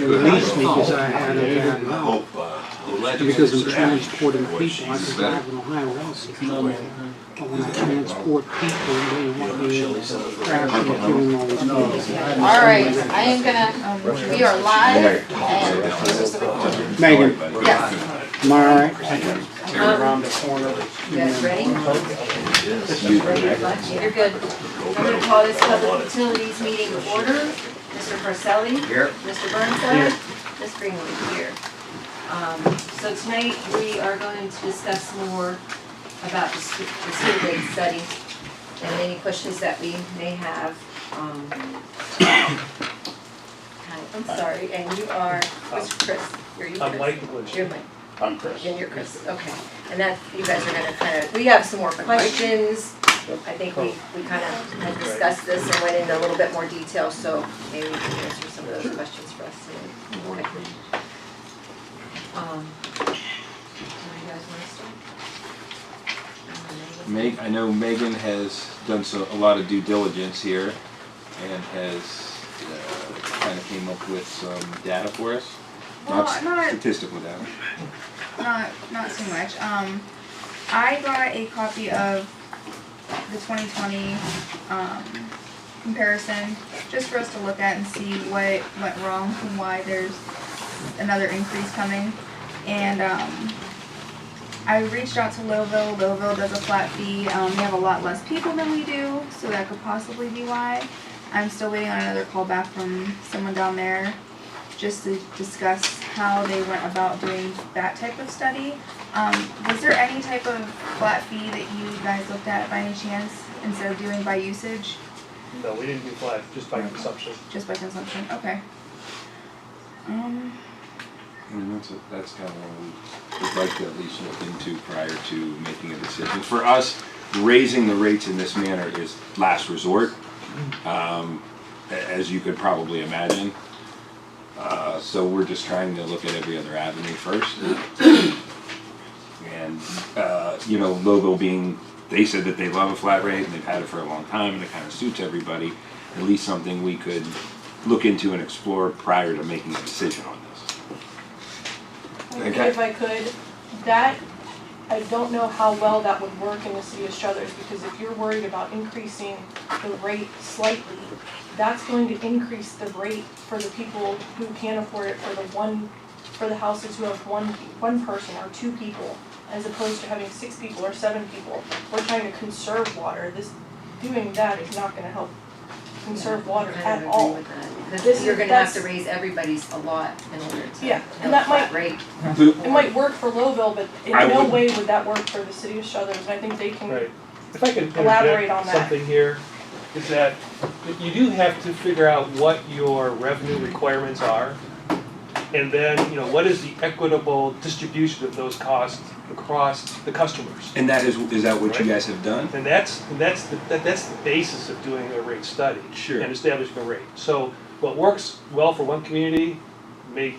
released me because I had a bad route. Because I'm transporting people, I can drive on the highway also. But when I transport people, they want me to crash and doing all these things. All right, I am gonna, we are live and this is the recording. Megan, Yes. am I all right? Around the corner. You guys ready? You're good. I'm gonna call this Public Utilities meeting to order. Mr. Parcelli? Here. Mr. Burnside? Ms. Greenwood here. So tonight we are going to discuss more about the sewer rate study and any questions that we may have. I'm sorry, and you are, who's Chris? Are you Chris? I'm Mike. You're Mike. I'm Chris. And you're Chris, okay. And that, you guys are gonna kind of, we have some more questions. I think we kind of had discussed this and went into a little bit more detail, so maybe we can answer some of those questions for us today. Okay. Do you guys want to start? I know Megan has done a lot of due diligence here and has kind of came up with some data for us. Well, not statistical data. Not too much. I got a copy of the 2020 comparison just for us to look at and see what went wrong and why there's another increase coming. And I reached out to Lowville. Lowville does a flat fee. We have a lot less people than we do, so that could possibly be why. I'm still waiting on another call back from someone down there just to discuss how they went about doing that type of study. Was there any type of flat fee that you guys looked at by any chance instead of doing by usage? No, we didn't do flat, just by consumption. Just by consumption, okay. That's kind of what we would like to at least look into prior to making a decision. For us, raising the rates in this manner is last resort, as you could probably imagine. So we're just trying to look at every other avenue first. And, Lowville being, they said that they love a flat rate and they've had it for a long time and it kind of suits everybody. At least something we could look into and explore prior to making a decision on this. Okay. If I could, I don't know how well that would work in the city of Struthers, because if you're worried about increasing the rate slightly, that's going to increase the rate for the people who can't afford it for the houses who have one person or two people, as opposed to having 6 people or 7 people. We're trying to conserve water. Doing that is not going to help conserve water at all. You're going to have to raise everybody's a lot in order to and that might rate. It might work for Lowville, but in no way would that work for the city of Struthers. And I think they can If I can elaborate on interject something here, is that you do have to figure out what your revenue requirements are, and then what is the equitable distribution of those costs across the customers. And is that what you guys have done? And that's the basis of doing a rate study. Sure. And establishing a rate. So what works well for one community may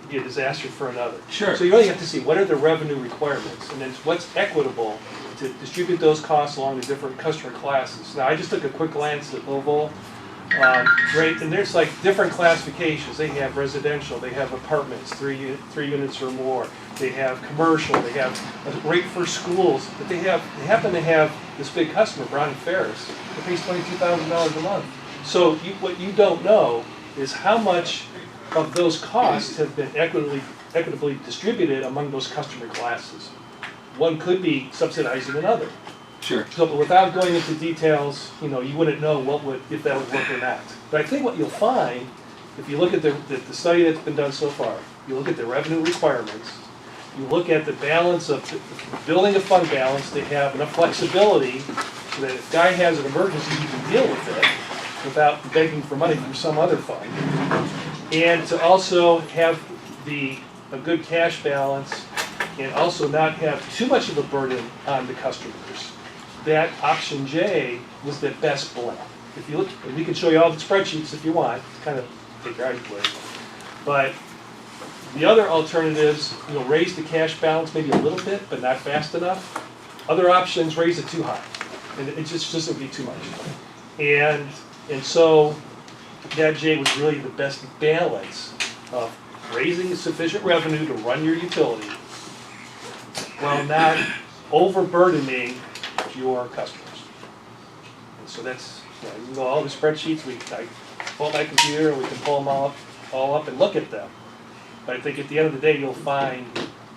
be a disaster for another. Sure. So you really have to see what are the revenue requirements, and then what's equitable to distribute those costs along the different customer classes. Now I just took a quick glance at Lowville. And there's like different classifications. They have residential, they have apartments, 3 units or more. They have commercial, they have a rate for schools, but they happen to have this big customer, Brown and Ferris, that pays $22,000 a month. So what you don't know is how much of those costs have been equitably distributed among those customer classes. One could be subsidizing another. Sure. So, but without going into details, you wouldn't know if that would work or not. But I think what you'll find, if you look at the study that's been done so far, you look at the revenue requirements, you look at the balance of building a fund balance to have enough flexibility so that if a guy has an emergency, he can deal with it without begging for money from some other fund. And to also have a good cash balance and also not have too much of a burden on the customers. That option J was the best blend. If you look, and we can show you all the spreadsheets if you want, to kind of take your eyes away. But the other alternatives, raise the cash balance maybe a little bit, but not fast enough. Other options, raise it too high, and it just would be too much. And so that, Jay, was really the best balance of raising sufficient revenue to run your utility while not overburdening your customers. And so that's, you know, you know, all the spreadsheets, I pull my computer and we can pull them all up and look at them. But I think at the end of the day, you'll find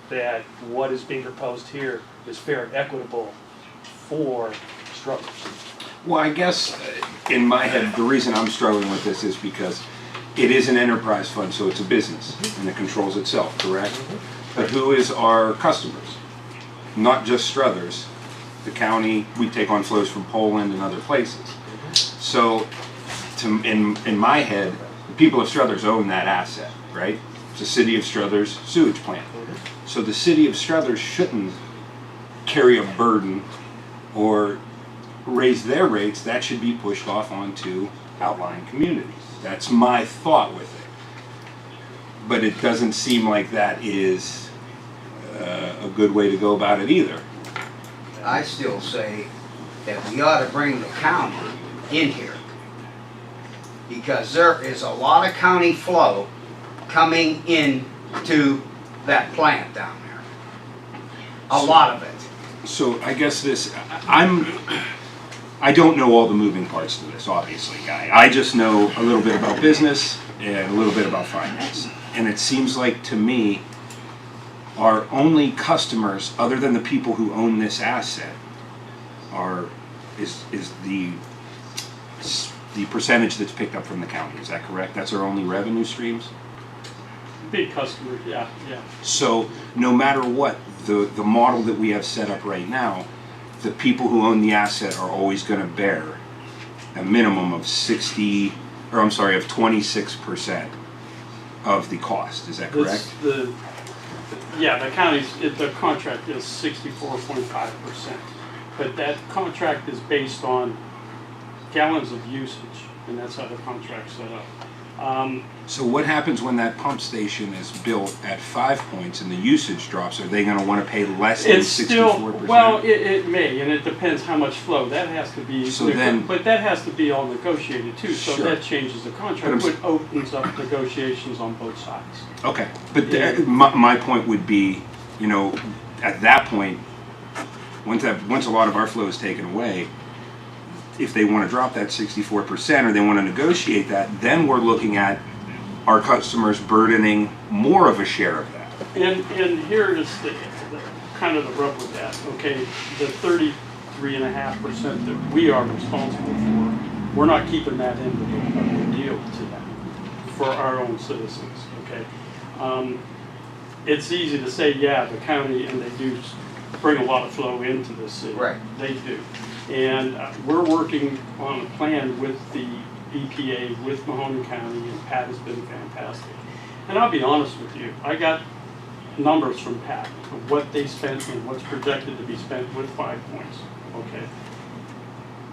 that what is being proposed here is fair and equitable for Struthers. Well, I guess in my head, the reason I'm struggling with this is because it is an enterprise fund, so it's a business, and it controls itself, correct? But who is our customers? Not just Struthers. The county, we take on flows from Poland and other places. So, in my head, the people of Struthers own that asset, right? It's the city of Struthers sewage plant. So the city of Struthers shouldn't carry a burden or raise their rates. That should be pushed off onto outlying communities. That's my thought with it. But it doesn't seem like that is a good way to go about it either. I still say that we ought to bring the county in here, because there is a lot of county flow coming in to that plant down there. A lot of it. So I guess I don't know all the moving parts to this, obviously, Guy. I just know a little bit about business and a little bit about finance. And it seems like to me, our only customers, other than the people who own this asset, is the percentage that's picked up from the county. Is that correct? That's our only revenue streams? Big customers, yeah. So no matter what, the model that we have set up right now, the people who own the asset are always going to bear a minimum of 26% of the cost. Is that correct? The county's, the contract is 64.5%. But that contract is based on gallons of usage, and that's how the contract's set up. So what happens when that pump station is built at 5 points and the usage drops? Are they going to want to pay less than 64%? It's still, well, it may, and it depends how much flow. That has to be, but that has to be all negotiated too, so Sure. that changes the contract, which opens up negotiations on both sides. Okay, but my point would be, you know, at that point, once a lot of our flow is taken away, if they want to drop that 64% or they want to negotiate that, then we're looking at our customers burdening more of a share of that. And here is the kind of the rub with that, okay? The 33.5% that we are responsible for, we're not keeping that in the deal to them for our own citizens, okay? It's easy to say, yeah, the county, and they do bring a lot of flow into the city. Right. They do. And we're working on a plan with the EPA, with Mahoning County, and Pat has been fantastic. And I'll be honest with you, I got numbers from Pat of what they spent and what's projected to be spent with 5 points, okay?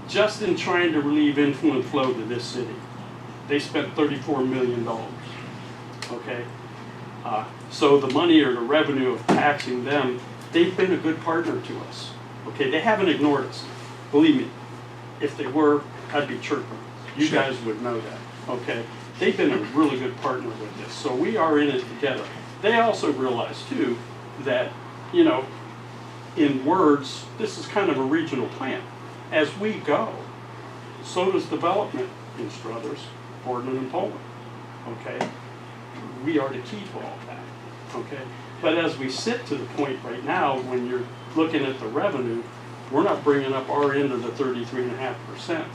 Just in trying to relieve influent flow to this city, they spent $34 million, okay? So the money or the revenue of taxing them, they've been a good partner to us, okay? They haven't ignored us. Believe me, if they were, I'd be chirping. You Sure. guys would know that, okay? They've been a really good partner with this, so we are in it together. They also realize too that, you know, in words, this is kind of a regional plan. As we go, so does development in Struthers, Portland, and Poland, okay? We are the key to all that, okay? But as we sit to the point right now, when you're looking at the revenue, we're not bringing up our end of the 33.5%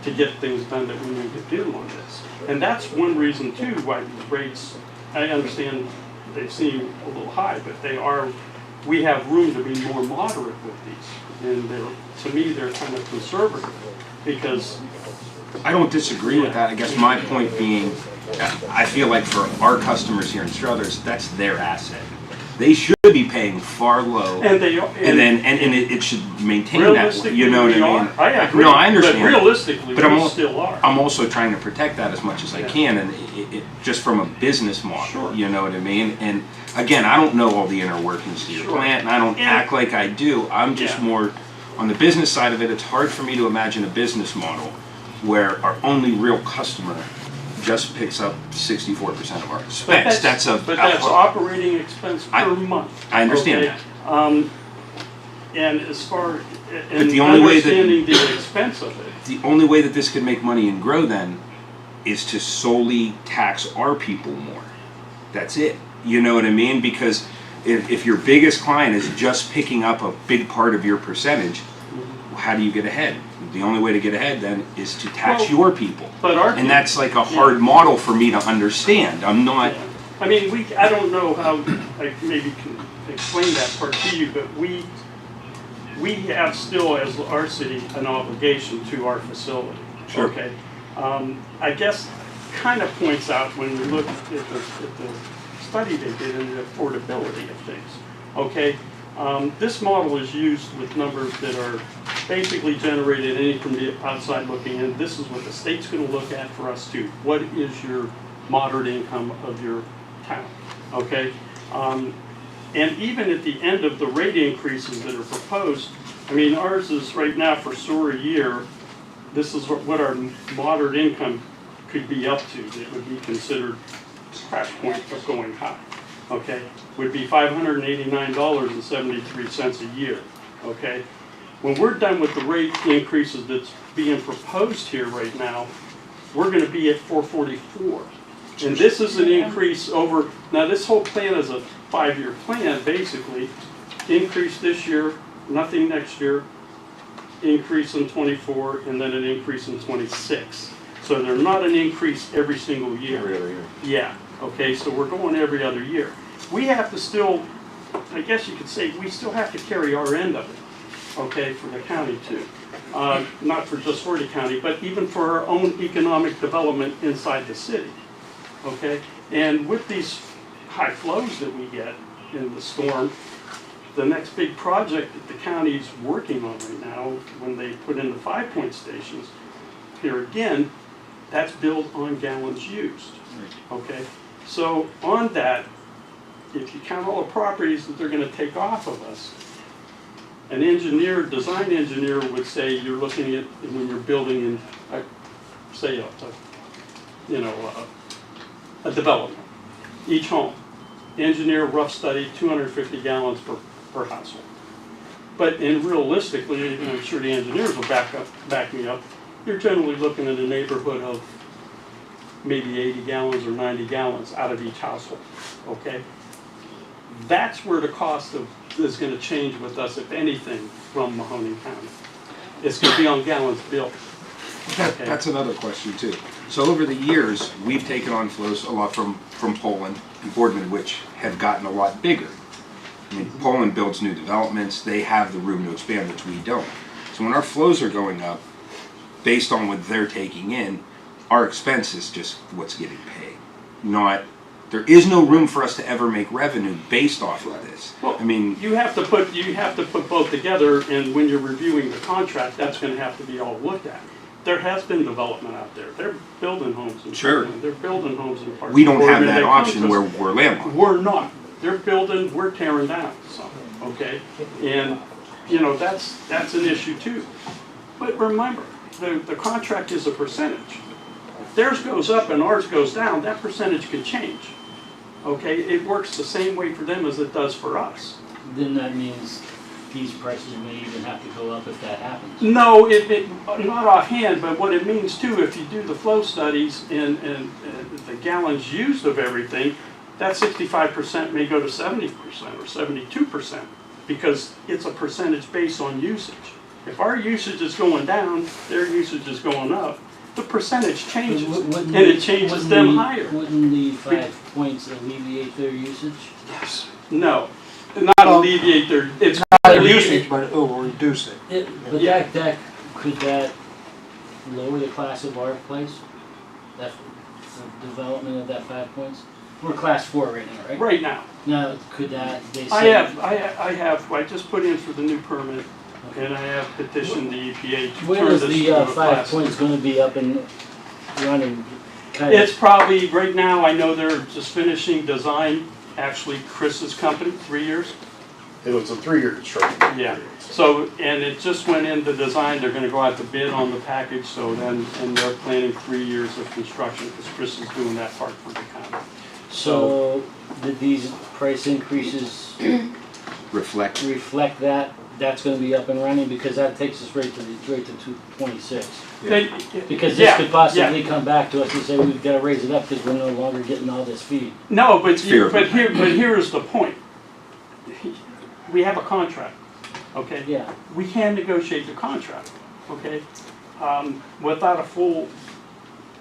to get things done that we need to do on this. And that's one reason too why these rates, I understand they seem a little high, but we have room to be more moderate with these. And to me, they're kind of conservative because I don't disagree with that. I guess my point being, I feel like for our customers here in Struthers, that's their asset. They should be paying far low, and they and it should maintain that way. You know what I mean? I agree. No, I understand. But realistically, But we still are. I'm also trying to protect that as much as I can, and it just from a business model. Sure. You know what I mean? And again, I don't know all the inner workings to your Sure. plant, and I don't act like I do. I'm just Yeah. more on the business side of it. It's hard for me to imagine a business model where our only real customer just picks up 64% of our expense. But that's operating expense per month. I understand okay? that. And as far, But and the only way that- understanding the expense of it, The only way that this could make money and grow then is to solely tax our people more. That's it. You know what I mean? Because if your biggest client is just picking up a big part of your percentage, how do you get ahead? The only way to get ahead then is to tax Well, your people. but our And that's like a hard model for me to understand. I'm not, I mean, I don't know how I maybe can explain that part to you, but we have still, as our city, an obligation to our facility. Sure. Okay. I guess kind of points out when we look at the study they did and the affordability of things. Okay. This model is used with numbers that are basically generated any from the outside looking in. This is what the state's going to look at for us too. What is your moderate income of your town? Okay. And even at the end of the rate increases that are proposed, I mean, ours is right now for SOAR a year, this is what our moderate income could be up to that would be considered crash point of going high. Okay, would be $589.73 a year. Okay, when we're done with the rate increases that's being proposed here right now, we're going to be at $444. And this is an increase over, now this whole plan is a 5-year plan, basically. Increase this year, nothing next year, increase in 24, and then an increase in 26. So they're not an increase every single year. Every other year. Yeah, okay, so we're going every other year. We have to still, I guess you could say, we still have to carry our end of it, okay, for the county too. Not for just for the county, but even for our own economic development inside the city. Okay, and with these high flows that we get in the storm, the next big project that the county's working on right now, when they put in the 5-point stations, here again, that's built on gallons used. Okay, so on that, if you count all the properties that they're going to take off of us, an engineer, design engineer would say you're looking at when you're building in, say, a development, each home. Engineer rough study, 250 gallons per household. But realistically, and I'm sure the engineers will back me up, you're generally looking at a neighborhood of maybe 80 gallons or 90 gallons out of each household. Okay, that's where the cost of is going to change with us, if anything, from Mahoning County. It's going to be on gallons built. Okay. That's another question too. So over the years, we've taken on flows a lot from Poland and Boardman, which have gotten a lot bigger. I mean, Poland builds new developments, they have the room to expand, which we don't. So when our flows are going up, based on what they're taking in, our expense is just what's getting paid. There is no room for us to ever make revenue based off of this. Well, I mean, you have to put both together, and when you're reviewing the contract, that's going to have to be all looked at. There has been development out there. They're building homes in Sure. Portland. They're building homes in parts we of don't have Oregon. that They come option to where us. we're landlocked. We're not. They're building, we're tearing down some, okay? And, that's an issue too. But remember, the contract is a percentage. If theirs goes up and ours goes down, that percentage could change. Okay, it works the same way for them as it does for us. Then that means these prices may even have to go up if that happens. No, not offhand, but what it means too, if you do the flow studies and the gallons used of everything, that 65% may go to 70% or 72% because it's a percentage based on usage. If our usage is going down, their usage is going up, the percentage changes, and it changes them higher. Wouldn't the 5 points alleviate their usage? Yes. No, not alleviate it's Not alleviate- usage, but it will reduce it. But Yeah. could that lower the class of our place? That the development of that 5 points? We're class 4 right now, right? right now. Now, could that, they say? I just put in for the new permit, and I have petitioned the EPA to When turn is this the to a 5 class. points gonna be up and running? It's probably, right now, I know they're just finishing design, actually Chris's company, 3 years. It was a 3-year construction Yeah, period. so, and it just went into design, they're gonna go out to bid on the package, so then, and they're planning 3 years of construction, because Chris is doing that part for the county. So, did these price increases Reflect. reflect that? That's gonna be up and running, because that takes us right to 226. They- Because this yeah, could possibly come back to us and say, we've gotta raise it up because we're no longer getting all this feed. No, but, Fear of here is the point. We have a contract, okay? Yeah, We can negotiate the contract, okay? Without a full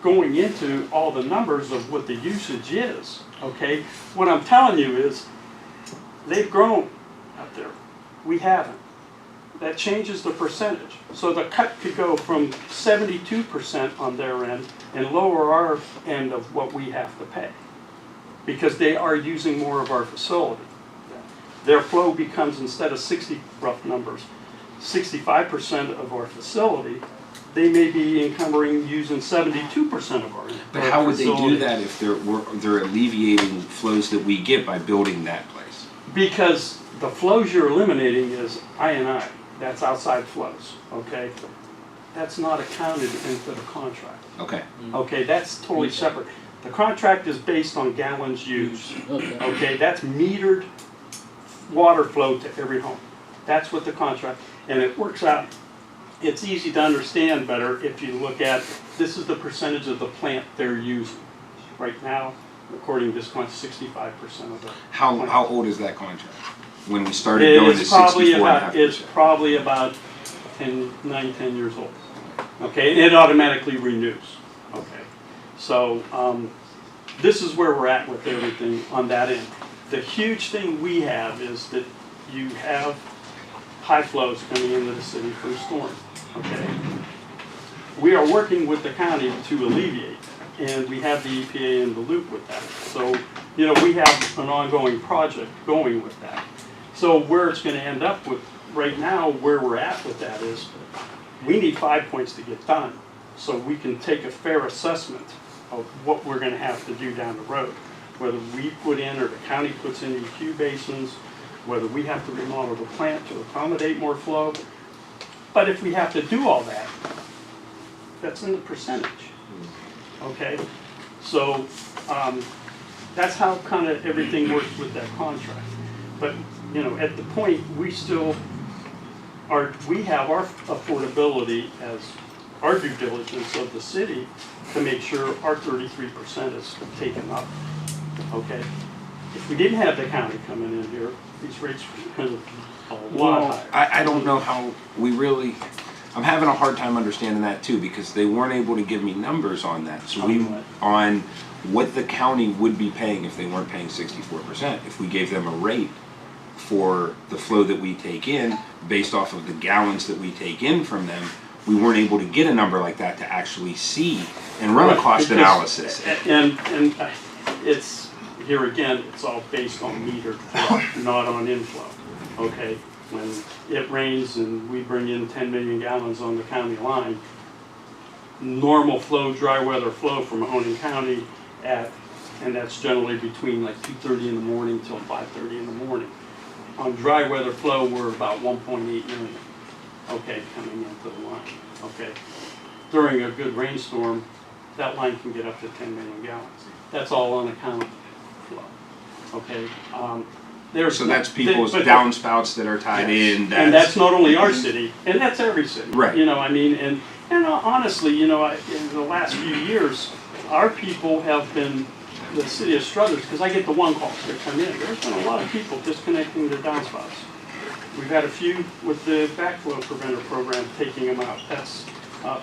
going into all the numbers of what the usage is, okay? What I'm telling you is, they've grown out there. We haven't. That changes the percentage. So the cut could go from 72% on their end and lower our end of what we have to pay, because they are using more of our facility. Their flow becomes, instead of 60, rough numbers, 65% of our facility, they may be encumbering using 72% of our facility. But how would they do that if they're alleviating flows that we get by building that place? Because the flows you're eliminating is I&I, that's outside flows, okay? That's not accounted into the contract, Okay. okay? That's totally separate. The contract is based on gallons used, okay. okay? That's metered water flow to every home. That's what the contract, and it works out. It's easy to understand better if you look at, this is the percentage of the plant they're using. Right now, according to this contract, 65% of the plant. How old is that contract? When we started doing this, 64.5%. It's probably about 9, 10 years old. Okay, and it automatically renews. Okay, so this is where we're at with everything on that end. The huge thing we have is that you have high flows coming into the city from storm. Okay, we are working with the county to alleviate, and we have the EPA in the loop with that. So, you know, we have an ongoing project going with that. So where it's going to end up with, right now, where we're at with that is, we need 5 points to get done, so we can take a fair assessment of what we're going to have to do down the road. Whether we put in or the county puts in EQ basins, whether we have to remodel the plant to accommodate more flow. But if we have to do all that, that's in the percentage, okay? So that's how kind of everything works with that contract. But, you know, at the point, we still are, we have our affordability as our due diligence of the city to make sure our 33% is taken up, okay? If we didn't have the county coming in here, these rates would be a lot higher. I don't know how we really, I'm having a hard time understanding that too, because they weren't able to give me numbers on that. So on what the county would be paying if they weren't paying 64%, if we gave them a rate for the flow that we take in based off of the gallons that we take in from them, we weren't able to get a number like that to actually see and run a cost analysis. And it's, here again, it's all based on metered flow, not on inflow, okay? When it rains and we bring in 10 million gallons on the county line, normal flow, dry weather flow from Mahoning County and that's generally between like 2:30 in the morning till 5:30 in the morning. On dry weather flow, we're about 1.8 million, okay, coming into the line, okay? During a good rainstorm, that line can get up to 10 million gallons. That's all on account of flow, okay? So that's people's downspouts that are tied in. And that's not only our city, and that's every city. Right. You know, I mean, and honestly, you know, in the last few years, our people have been, the city of Struthers, because I get the one calls that come in, there's been a lot of people disconnecting their downspouts. We've had a few with the backflow preventer program taking them out. That's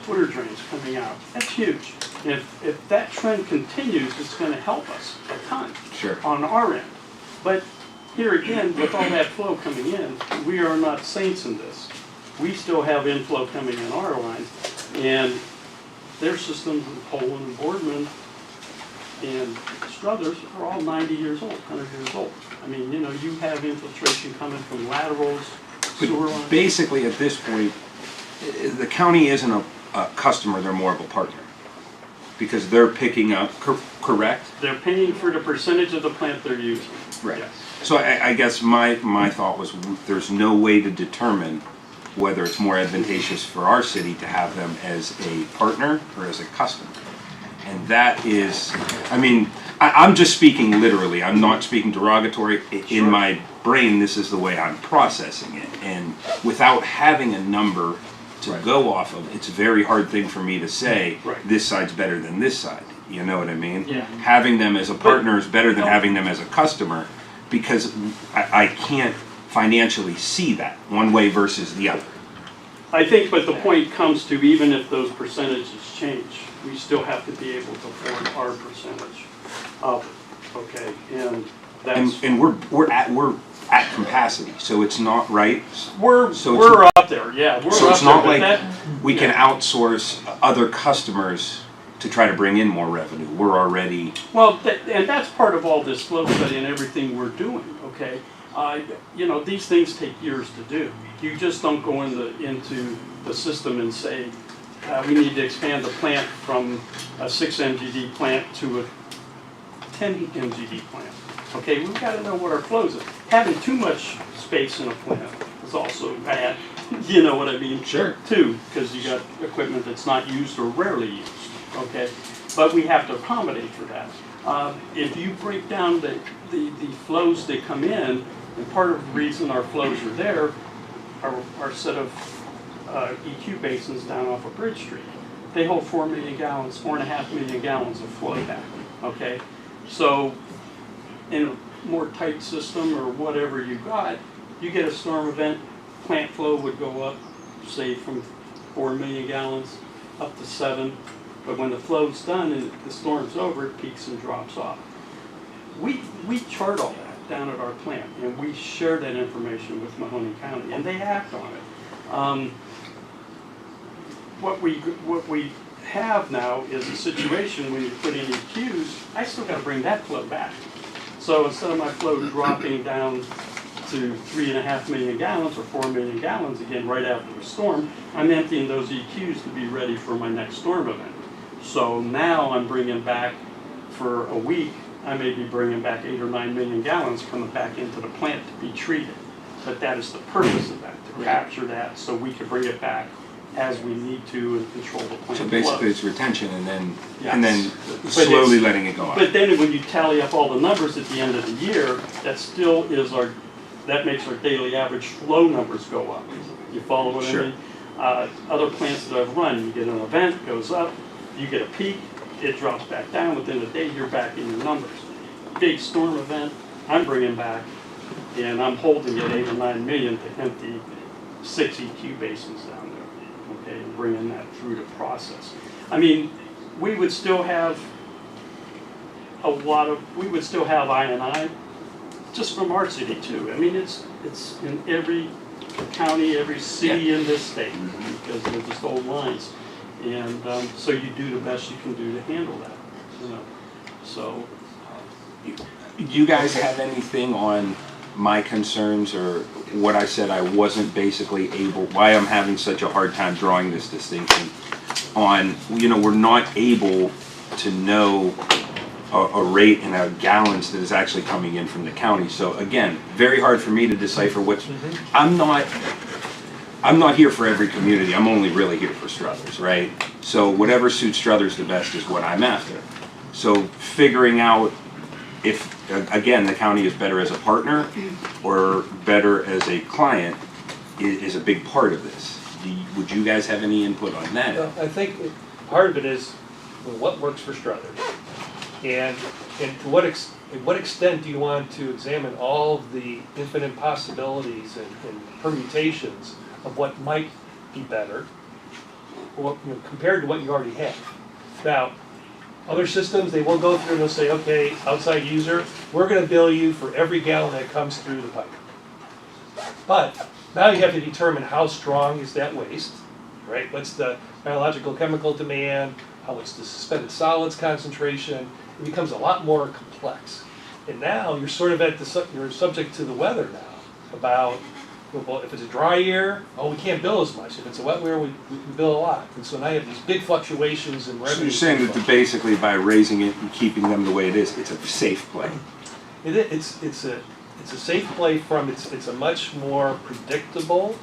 footer drains coming out. That's huge. And if that trend continues, it's going to help us a ton on our end. But here again, with all that flow coming in, we are not saints in this. We still have inflow coming in our lines, and their systems in Poland and Boardman and Struthers are all 90 years old, 100 years old. I mean, you know, you have infiltration coming from laterals, sewer lines. Basically, at this point, the county isn't a customer, they're more of a partner. because they're picking up, correct? They're paying for the percentage of the plant they're using. Right. Yes. So I guess my thought was there's no way to determine whether it's more advantageous for our city to have them as a partner or as a customer. And that is, I mean, I'm just speaking literally. I'm not speaking derogatory. In my brain, this is the way I'm processing it. And without having a number to go off of, it's a very hard thing for me to say, this side's better than this side. You know what I mean? Yeah. Having them as a partner is better than having them as a customer, because I can't financially see that one way versus the other. I think, but the point comes to, even if those percentages change, we still have to be able to afford our percentage of it, okay? And that's, And we're at capacity, so it's not right. we're up there, yeah, we're So up it's there, not but like that, we can outsource other customers to try to bring in more revenue. We're already, well, and that's part of all this flow study and everything we're doing, okay? You know, these things take years to do. You just don't go into the system and say, we need to expand the plant from a 6 MGD plant to a 10 MGD plant. Okay, we've got to know what our flows are. Having too much space in a plant is also bad. You know what I mean? Sure. Too, because you got equipment that's not used or rarely used. Okay, but we have to accommodate for that. If you break down the flows that come in, and part of the reason our flows are there are our set of EQ basins down off of Bridge Street. They hold 4 million gallons, 4.5 million gallons of flow back. Okay, so in a more tight system or whatever you got, you get a storm event, plant flow would go up, say from 4 million gallons up to 7. But when the flow's done and the storm's over, it peaks and drops off. We chart all that down at our plant, and we share that information with Mahoning County, and they act on it. What we have now is a situation when you put in EQs, I still got to bring that flow back. So instead of my flow dropping down to 3.5 million gallons or 4 million gallons again right after the storm, I'm emptying those EQs to be ready for my next storm event. So now I'm bringing back, for a week, I may be bringing back 8 or 9 million gallons coming back into the plant to be treated. But that is the purpose of that, to capture that so we can bring it back as we need to and control the plant. so basically flow. it's retention and then But slowly it's- letting it go up. But then when you tally up all the numbers at the end of the year, that still is that makes our daily average flow numbers go up. You follow what Sure. I mean? Other plants that I've run, you get an event, goes up, you get a peak, it drops back down, within a day you're back in your numbers. Big storm event, I'm bringing back, and I'm holding it 8 or 9 million to empty 6 EQ basins down there, okay, and bringing that through the process. I mean, we would still have we would still have I&I just from our city too. I mean, it's in every county, every city in this state, because they're just old lines. And so you do the best you can do to handle that, you know. So, Do you guys have anything on my concerns or what I said I wasn't basically able, why I'm having such a hard time drawing this distinction on, you know, we're not able to know a rate in our gallons that is actually coming in from the county. So again, very hard for me to decipher what's, I'm not here for every community, I'm only really here for Struthers, right? So whatever suits Struthers the best is what I'm after. So figuring out if, again, the county is better as a partner or better as a client is a big part of this. Would you guys have any input on that? Well, I think part of it is what works for Struthers. And to what extent do you want to examine all of the infinite possibilities and permutations of what might be better, or, you know, compared to what you already have? Now, other systems, they will go through and they'll say, okay, outside user, we're going to bill you for every gallon that comes through the pipe. But now you have to determine how strong is that waste, right? What's the biological chemical demand? What's the suspended solids concentration? It becomes a lot more complex. And now you're sort of you're subject to the weather now about Well, if it's a dry year, oh, we can't bill as much. If it's a wet year, we bill a lot. And so now you have these big fluctuations in revenue. So you're saying that basically by raising it and keeping them the way it is, it's a safe play? It's a safe play from, it's a much more predictable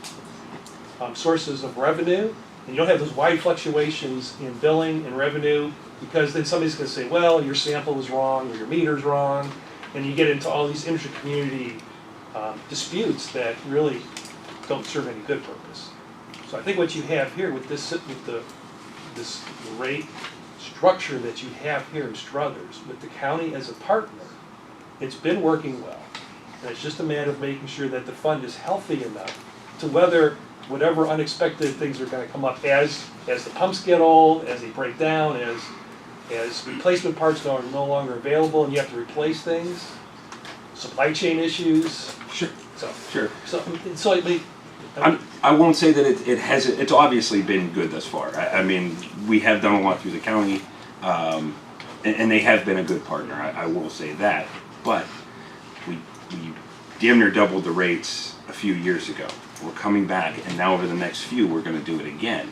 sources of revenue. And you don't have those wide fluctuations in billing and revenue, because then somebody's gonna say, well, your sample was wrong, or your meter's wrong, and you get into all these intra-community disputes that really don't serve any good purpose. So I think what you have here with this rate structure that you have here in Struthers, with the county as a partner, it's been working well. And it's just a matter of making sure that the fund is healthy enough to weather whatever unexpected things are gonna come up as the pumps get old, as they break down, as replacement parts are no longer available and you have to replace things, supply chain issues. Sure. So, Sure. so I mean, I won't say that it's obviously been good thus far. I mean, we have done a lot through the county, and they have been a good partner, I will say that. But we damn near doubled the rates a few years ago. We're coming back, and now over the next few, we're gonna do it again.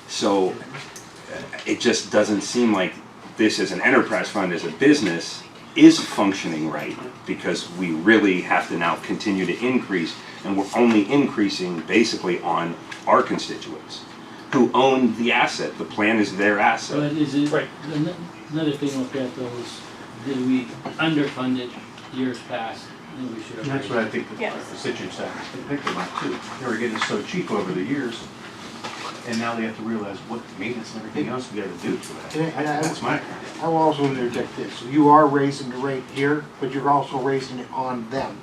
So it just doesn't seem like this as an enterprise fund, as a business, is functioning right, because we really have to now continue to increase, and we're only increasing basically on our constituents who own the asset. The plan is their asset. But is it, Right. another thing to look at though is, did we underfund it years past, and we should have That's raised what I it? think the Yes. situation picked them up too. They were getting so cheap over the years, and now they have to realize what maintenance and everything else we gotta do to And it. I- That's my. I will also interject this, you are raising the rate here, but you're also raising it on them.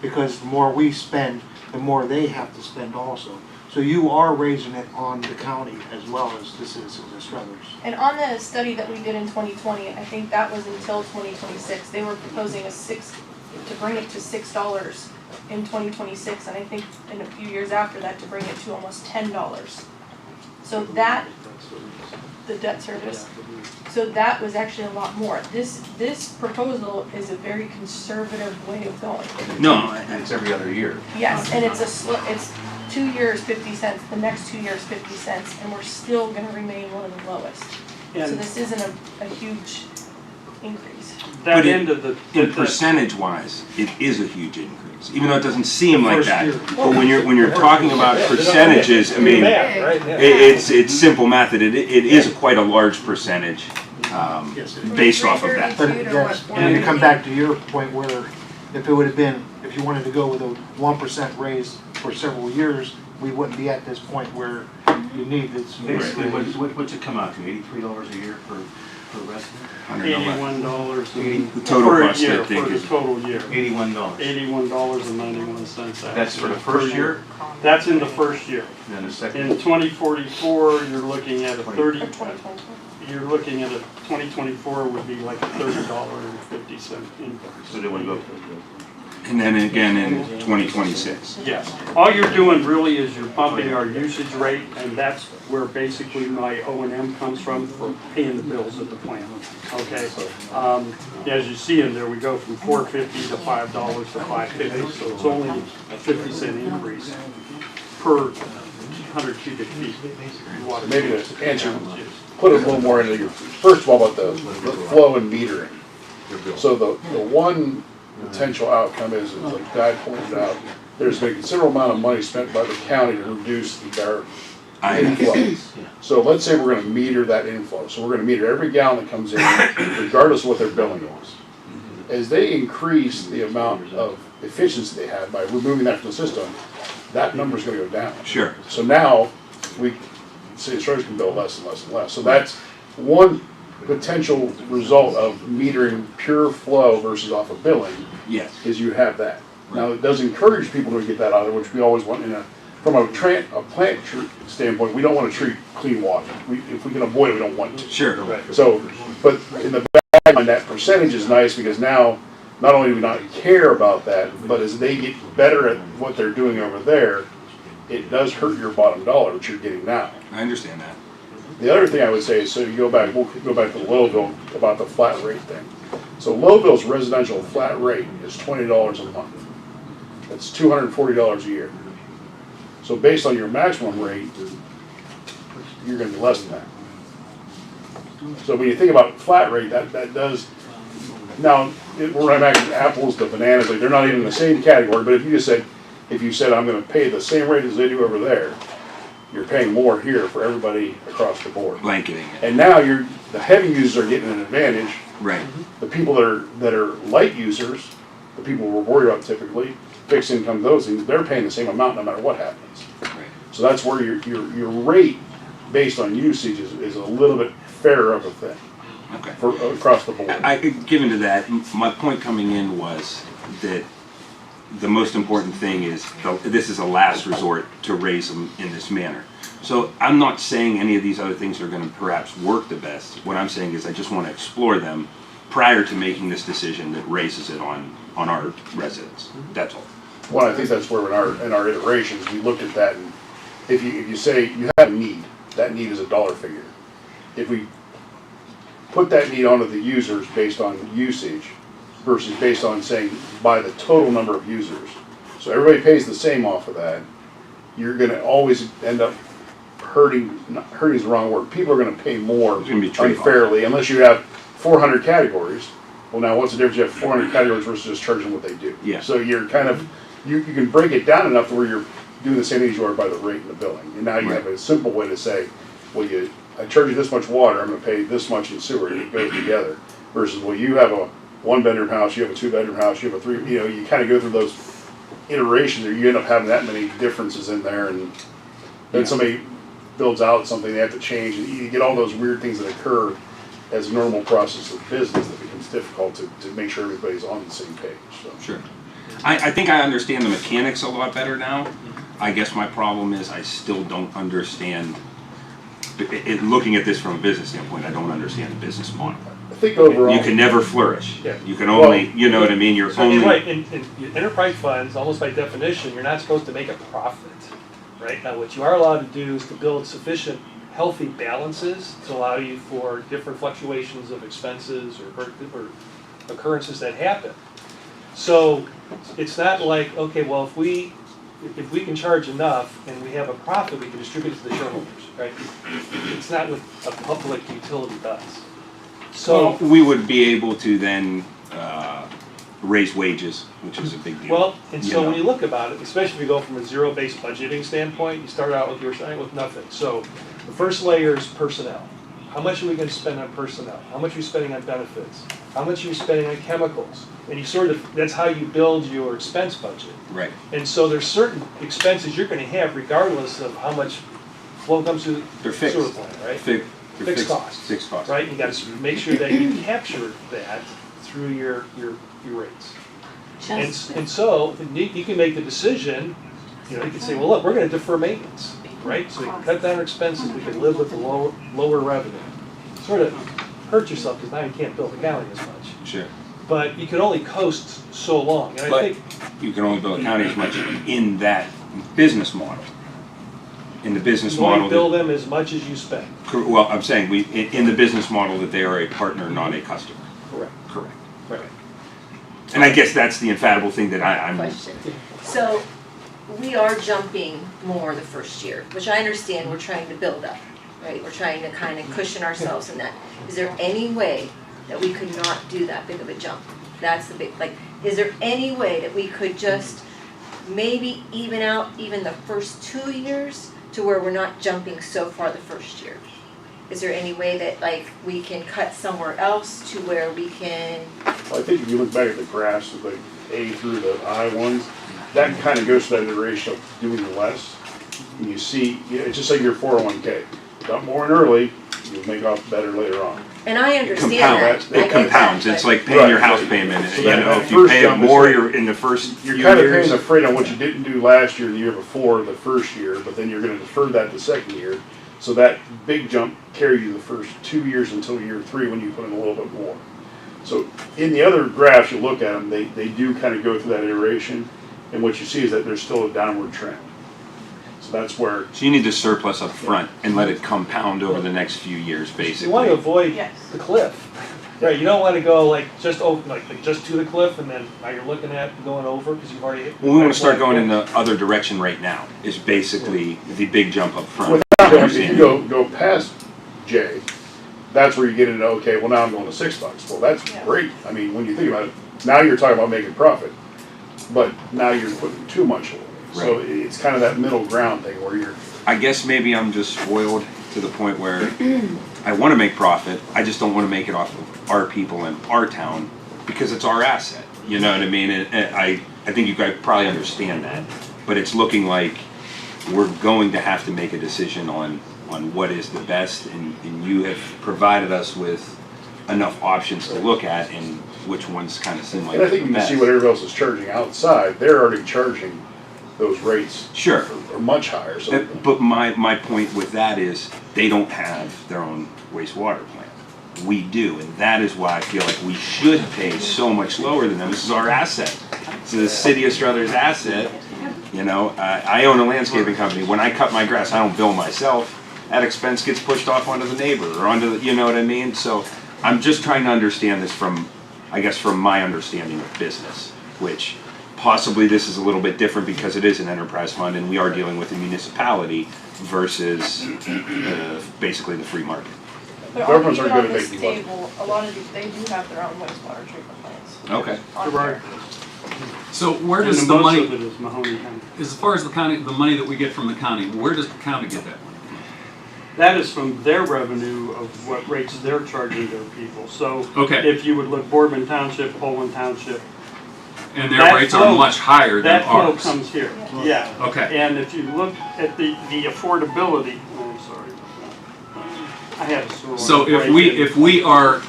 Because the more we spend, the more they have to spend also. So you are raising it on the county as well as the citizens of Struthers. And on the study that we did in 2020, I think that was until 2026, they were proposing to bring it to $6 in 2026, and I think in a few years after that to bring it to almost $10. So that, the debt service, so that was actually a lot more. This proposal is a very conservative way of going. No, And it's every other year. Yes, and it's 2 years 50 cents, the next 2 years 50 cents, and we're still gonna remain one of the lowest. So And this isn't a huge increase. that But end of the. in percentage-wise, it is a huge increase, even though it doesn't seem like first that. year. But when you're talking about percentages, I mean, math, right? Yeah. it's simple math that it is quite a large percentage, Yes, it is. based off of that. But 332 to what, yes, and to come 480? back to your point where if it would have been, if you wanted to go with a 1% raise for several years, we wouldn't be at this point where you need this. Basically, what's it come out to, $83 a year per resident? $81 The total for a cost, I year, think, for the is- total year. $81. $81.91. That's for the first year, That's in the first year. and then the second. In 2044, you're looking at a Or 2024 would be like a $30.50 increase. So they want to go. And then again in 2026. Yes, all you're doing really is you're bumping our usage rate, and that's where basically my O&M comes from for paying the bills at the plant, okay? As you see in there, we go from $4.50 to $5 to $5.50, so it's only a 50-cent increase per 100 cubic feet. water. Maybe to answer, put a little more into your, first of all, about the flow and metering. So the one potential outcome is, like Guy pointed out, there's been a considerable amount of money spent by the county to reduce their inflow. So let's say we're gonna meter that inflow, so we're gonna meter every gallon that comes in, regardless of what their billing is. As they increase the amount of efficiency they have by removing that from the system, that number's gonna go down. Sure. So now, city Struthers can bill less and less and less. So that's one potential result of metering pure flow versus off of billing, Yes. is you have that. Now, it does encourage people to get that out of there, which we always want from a plant standpoint, we don't want to treat clean water. If we can avoid it, we don't want to. Sure. So, but in the back end, that percentage is nice because now, not only do we not care about that, but as they get better at what they're doing over there, it does hurt your bottom dollar, which you're getting now. I understand that. The other thing I would say is, so we'll go back to Lowville about the flat rate thing. So Lowville's residential flat rate is $20 a month. That's $240 a year. So based on your maximum rate, you're gonna be less than that. So when you think about flat rate, that does, now, we're not matching apples to bananas, like they're not even in the same category, but if you said I'm gonna pay the same rate as they do over there, you're paying more here for everybody across the board. Blanketing it. And now the heavy users are getting an advantage. Right. The people that are light users, the people we're worried about typically, fixed income, those things, they're paying the same amount no matter what happens. Right. So that's where your rate based on usage is a little bit fairer of a thing Okay. for across the board. Given to that, my point coming in was that the most important thing is this is a last resort to raise them in this manner. So I'm not saying any of these other things are going to perhaps work the best. What I'm saying is I just want to explore them prior to making this decision that raises it on our residents. That's all. Well, I think that's where in our iterations we looked at that, and if you say you have a need, that need is a dollar figure. If we put that need onto the users based on usage versus based on saying by the total number of users, so everybody pays the same off of that, you're going to always end up hurting is the wrong word. People are going to pay more It's gonna be trade-off. unfairly unless you have 400 categories. Well, now what's the difference? You have 400 categories versus just charging what they do. Yeah. So you're kind of, you can break it down enough to where you're doing the same thing as you are by the rate in the billing. And now you have a simple way to say, well, I charge you this much water, I'm going to pay this much in sewer, and it goes together. Versus, well, you have a 1-bedroom house, you have a 2-bedroom house, you have a 3, you kind of go through those iterations, or you end up having that many differences in there, and then somebody builds out something they have to change, and you get all those weird things that occur as a normal process of business that becomes difficult to make sure everybody's on the same page. So. Sure. I think I understand the mechanics a lot better now. I guess my problem is I still don't understand, looking at this from a business standpoint, I don't understand the business model. I think overall, You can never flourish. Yeah. You can only, you know what I mean, you're So only. you're right, in enterprise funds, almost by definition, you're not supposed to make a profit, right? Now, what you are allowed to do is to build sufficient healthy balances to allow you for different fluctuations of expenses or occurrences that happen. So it's not like, okay, well, if we can charge enough and we have a profit, we can distribute it to the shareholders, right? It's not what a public utility does. So, So we would be able to then raise wages, which is a big deal. well, and so when know. you look about it, especially if you go from a zero-based budgeting standpoint, you start out with, you're starting with nothing. So the first layer is personnel. How much are we gonna spend on personnel? How much are we spending on benefits? How much are you spending on chemicals? And you sort of, that's how you build your expense budget. Right. And so there's certain expenses you're gonna have regardless of how much flow comes through They're the fixed. sewer plant, right? They're Fixed costs. Fixed costs. Right, you gotta make sure that you capture that through your rates. And so, you can make the decision, you can say, well, look, we're gonna defer maintenance, right? So we can cut down our expenses, we can live with the lower revenue. Sort of hurt yourself, because now you can't build the county as much. Sure. But you can only coast so long, and I But think, you can only build a county as much in that business model. In the business you only model. bill them as much as you spend. Well, I'm saying in the business model that they are a partner, not a customer. Correct. Correct. Right. And I guess that's the infallible thing that I'm. Question. So, we are jumping more the first year, which I understand we're trying to build up, right? We're trying to kind of cushion ourselves in that. Is there any way that we could not do that big of a jump? That's the big, is there any way that we could just maybe even out even the first 2 years to where we're not jumping so far the first year? Is there any way that we can cut somewhere else to where we can? well, I think if you look back at the graphs of the A through the I ones, that kind of goes to that iteration of doing less. And you see, it's just like your 401k. Dump more in early, you'll make off better later on. And I understand Compounds. that. I It get that, compounds. It's but- like paying your Right. house payment. So And, that- that if you first pay it jump is more, like- you're in the first You're few kind of years. paying the freight on what you didn't do last year, the year before, the first year, but then you're gonna defer that the second year. So that big jump carries you the first 2 years until year 3 when you put in a little bit more. So in the other graphs, you look at them, they do kind of go through that iteration, and what you see is that there's still a downward trend. So that's where, So you need the surplus up front and let it compound over the next few years, You want to basically. avoid Yes. the cliff. Right, you don't wanna go like just over, like just to the cliff and then now you're looking at going over, cause you've already hit. Well, we wanna start going in the other direction right now, is basically the big jump up front. Without going, if you go past J, that's where you get into, okay, well, now I'm going to $6. Well, that's Yeah. great. I mean, when you think about it, now you're talking about making profit, but now you're putting too much away. So Right. it's kind of that middle ground thing where you're, I guess maybe I'm just spoiled to the point where I wanna make profit, I just don't wanna make it off of our people in our town, because it's our asset, you know what I mean? And I think you guys probably understand that, but it's looking like we're going to have to make a decision on what is the best, and you have provided us with enough options to look at, and which ones kind of seem like and I the think you can best. see what everybody else is charging outside. They're already charging those rates Sure. are much higher, so. But my point with that is, they don't have their own wastewater plant. We do, and that is why I feel like we should pay so much lower than them. This is our asset. It's the city of Struthers' asset. You know, I own a landscaping company. When I cut my grass, I don't bill myself. That expense gets pushed off onto the neighbor or onto the, you know what I mean? So I'm just trying to understand this from, I guess, from my understanding of business, which possibly this is a little bit different because it is an enterprise fund and we are dealing with a municipality versus basically the free market. But Governments even aren't on good at this making money. table, a lot of these, they do have their own wastewater treatment plants. Okay. on Right. here. So where And does the most money, of it is Mahoning County. as far as the county, the money that we get from the county, where does the county get that money from? That is from their revenue of what rates they're charging their people. So Okay. if you would look Boardman Township, Poland Township, And their That rates flow- are much higher than that flow ours. comes here. Yeah. Okay, And if you look at the affordability, I'm sorry, I have a sore so if we are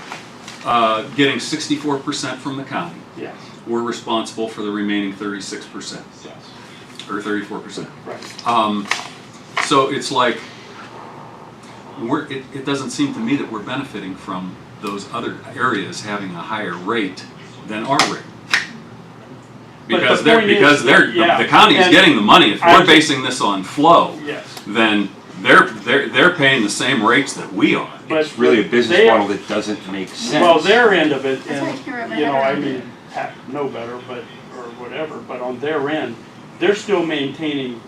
getting 64% from the county, Yes, we're responsible for the remaining 36%, yes, or 34%. right. So it's like, it doesn't seem to me that we're benefiting from those other areas having a higher rate than our rate. But the Because point is, yeah, the county is and getting the money. If I we're just- basing this on flow, Yes. then they're paying the same rates that we are. But It's really a business they- model that doesn't make sense. Well, their end of it, That's why I and, can't wrap my you know, head I around mean, it. Pat know better, but, or whatever, but on their end, they're still maintaining